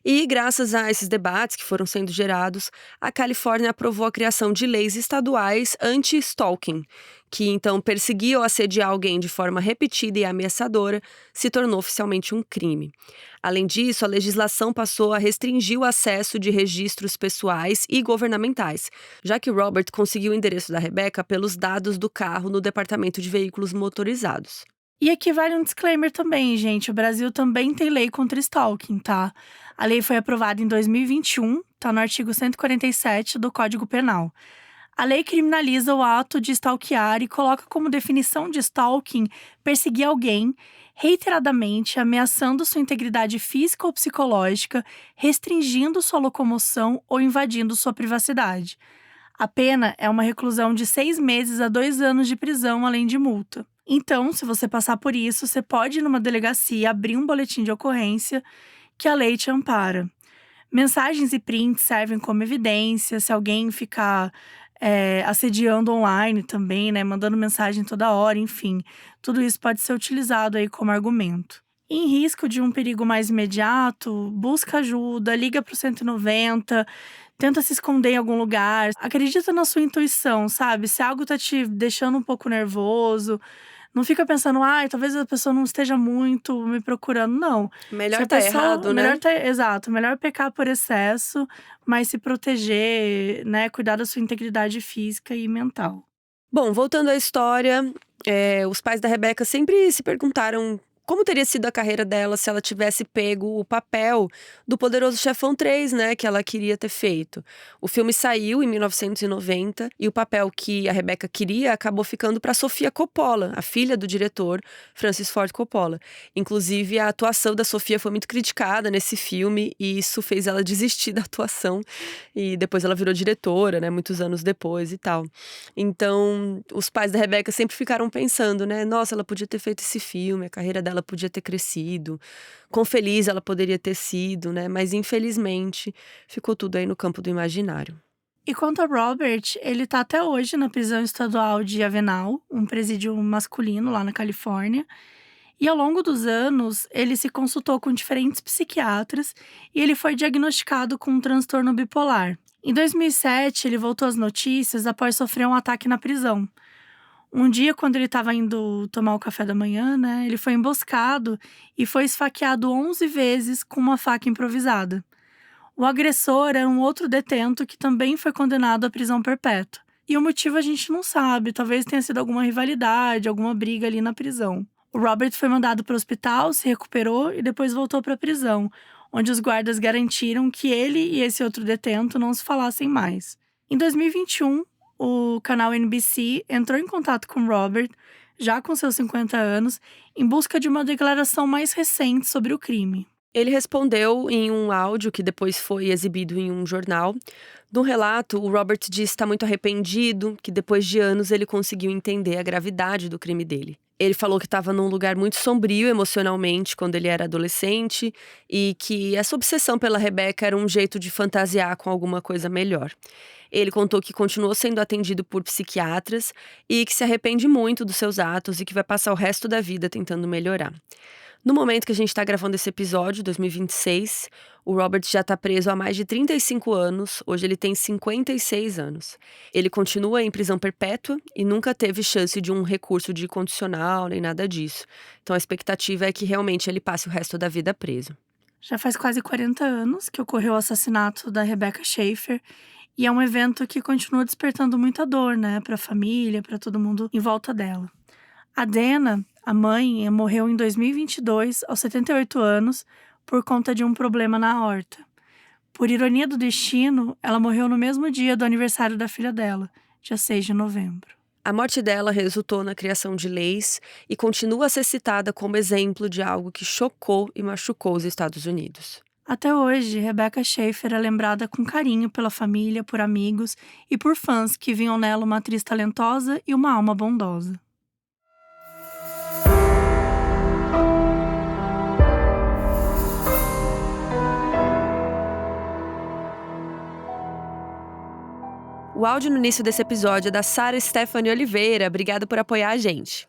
E, graças a esses debates que foram sendo gerados, a Califórnia aprovou a criação de leis estaduais anti-stalking, que então perseguir ou assediar alguém de forma repetida e ameaçadora se tornou oficialmente um crime. Além disso, a legislação passou a restringir o acesso de registros pessoais e governamentais, já que Robert conseguiu o endereço da Rebecca pelos dados do carro no Departamento de Veículos Motorizados. E aqui vale um disclaimer também, gente. O Brasil também tem lei contra stalking, tá? A lei foi aprovada em 2021, tá no artigo 147 do Código Penal. A lei criminaliza o ato de stalkear e coloca como definição de stalking perseguir alguém reiteradamente, ameaçando sua integridade física ou psicológica, restringindo sua locomoção ou invadindo sua privacidade. A pena é uma reclusão de 6 meses a 2 anos de prisão, além de multa. Então, se você passar por isso, você pode ir numa delegacia abrir um boletim de ocorrência que a lei te ampara. Mensagens e prints servem como evidência, se alguém ficar assediando online também, né, mandando mensagem toda hora, enfim. Tudo isso pode ser utilizado aí como argumento. Em risco de um perigo mais imediato, busca ajuda, liga para o 190, tenta se esconder em algum lugar. Acredita na sua intuição, sabe? Se algo tá te deixando um pouco nervoso, não fica pensando, talvez a pessoa não esteja muito me procurando, não. Melhor tá errado, né? Exato, melhor pecar por excesso, mas se proteger, né? Cuidar da sua integridade física e mental. Bom, voltando à história, os pais da Rebecca sempre se perguntaram como teria sido a carreira dela se ela tivesse pego o papel do Poderoso Chefão 3, né, que ela queria ter feito. O filme saiu em 1990 e o papel que a Rebecca queria acabou ficando para Sofia Coppola, a filha do diretor Francis Ford Coppola. Inclusive, a atuação da Sofia foi muito criticada nesse filme e isso fez ela desistir da atuação. E depois ela virou diretora, né, muitos anos depois e tal. Então, os pais da Rebecca sempre ficaram pensando, né, nossa, ela podia ter feito esse filme, a carreira dela podia ter crescido, quão feliz ela poderia ter sido, né? Mas infelizmente ficou tudo aí no campo do imaginário. E quanto a Robert, ele tá até hoje na prisão estadual de Avenal, um presídio masculino lá na Califórnia. E ao longo dos anos, ele se consultou com diferentes psiquiatras e ele foi diagnosticado com um transtorno bipolar. Em 2007, ele voltou às notícias após sofrer um ataque na prisão. Um dia, quando ele estava indo tomar o café da manhã, ele foi emboscado e foi esfaqueado 11 vezes com uma faca improvisada. O agressor era um outro detento que também foi condenado à prisão perpétua. E o motivo a gente não sabe, talvez tenha sido alguma rivalidade, alguma briga ali na prisão. O Robert foi mandado para o hospital, se recuperou e depois voltou para a prisão, onde os guardas garantiram que ele e esse outro detento não se falassem mais. Em 2021, o canal NBC entrou em contato com Robert, já com seus 50 anos, em busca de uma declaração mais recente sobre o crime. Ele respondeu em um áudio que depois foi exibido em um jornal. No relato, o Robert diz estar muito arrependido, que depois de anos ele conseguiu entender a gravidade do crime dele. Ele falou que estava num lugar muito sombrio emocionalmente quando ele era adolescente e que essa obsessão pela Rebecca era um jeito de fantasiar com alguma coisa melhor. Ele contou que continuou sendo atendido por psiquiatras e que se arrepende muito dos seus atos e que vai passar o resto da vida tentando melhorar. No momento que a gente está gravando esse episódio, 2026, o Robert já está preso há mais de 35 anos, hoje ele tem 56 anos. Ele continua em prisão perpétua e nunca teve chance de um recurso de condicional nem nada disso. Então a expectativa é que realmente ele passe o resto da vida preso. Já faz quase 40 anos que ocorreu o assassinato da Rebecca Schaeffer e é um evento que continua despertando muita dor, para a família, para todo mundo em volta dela. A Dana, a mãe, morreu em 2022, aos 78 anos, por conta de um problema na aorta. Por ironia do destino, ela morreu no mesmo dia do aniversário da filha dela, dia 6 de novembro. A morte dela resultou na criação de leis e continua a ser citada como exemplo de algo que chocou e machucou os Estados Unidos. Até hoje, Rebecca Schaeffer é lembrada com carinho pela família, por amigos e por fãs que viam nela uma atriz talentosa e uma alma bondosa. O áudio no início desse episódio é da Sara Stephanie Oliveira. Obrigada por apoiar a gente.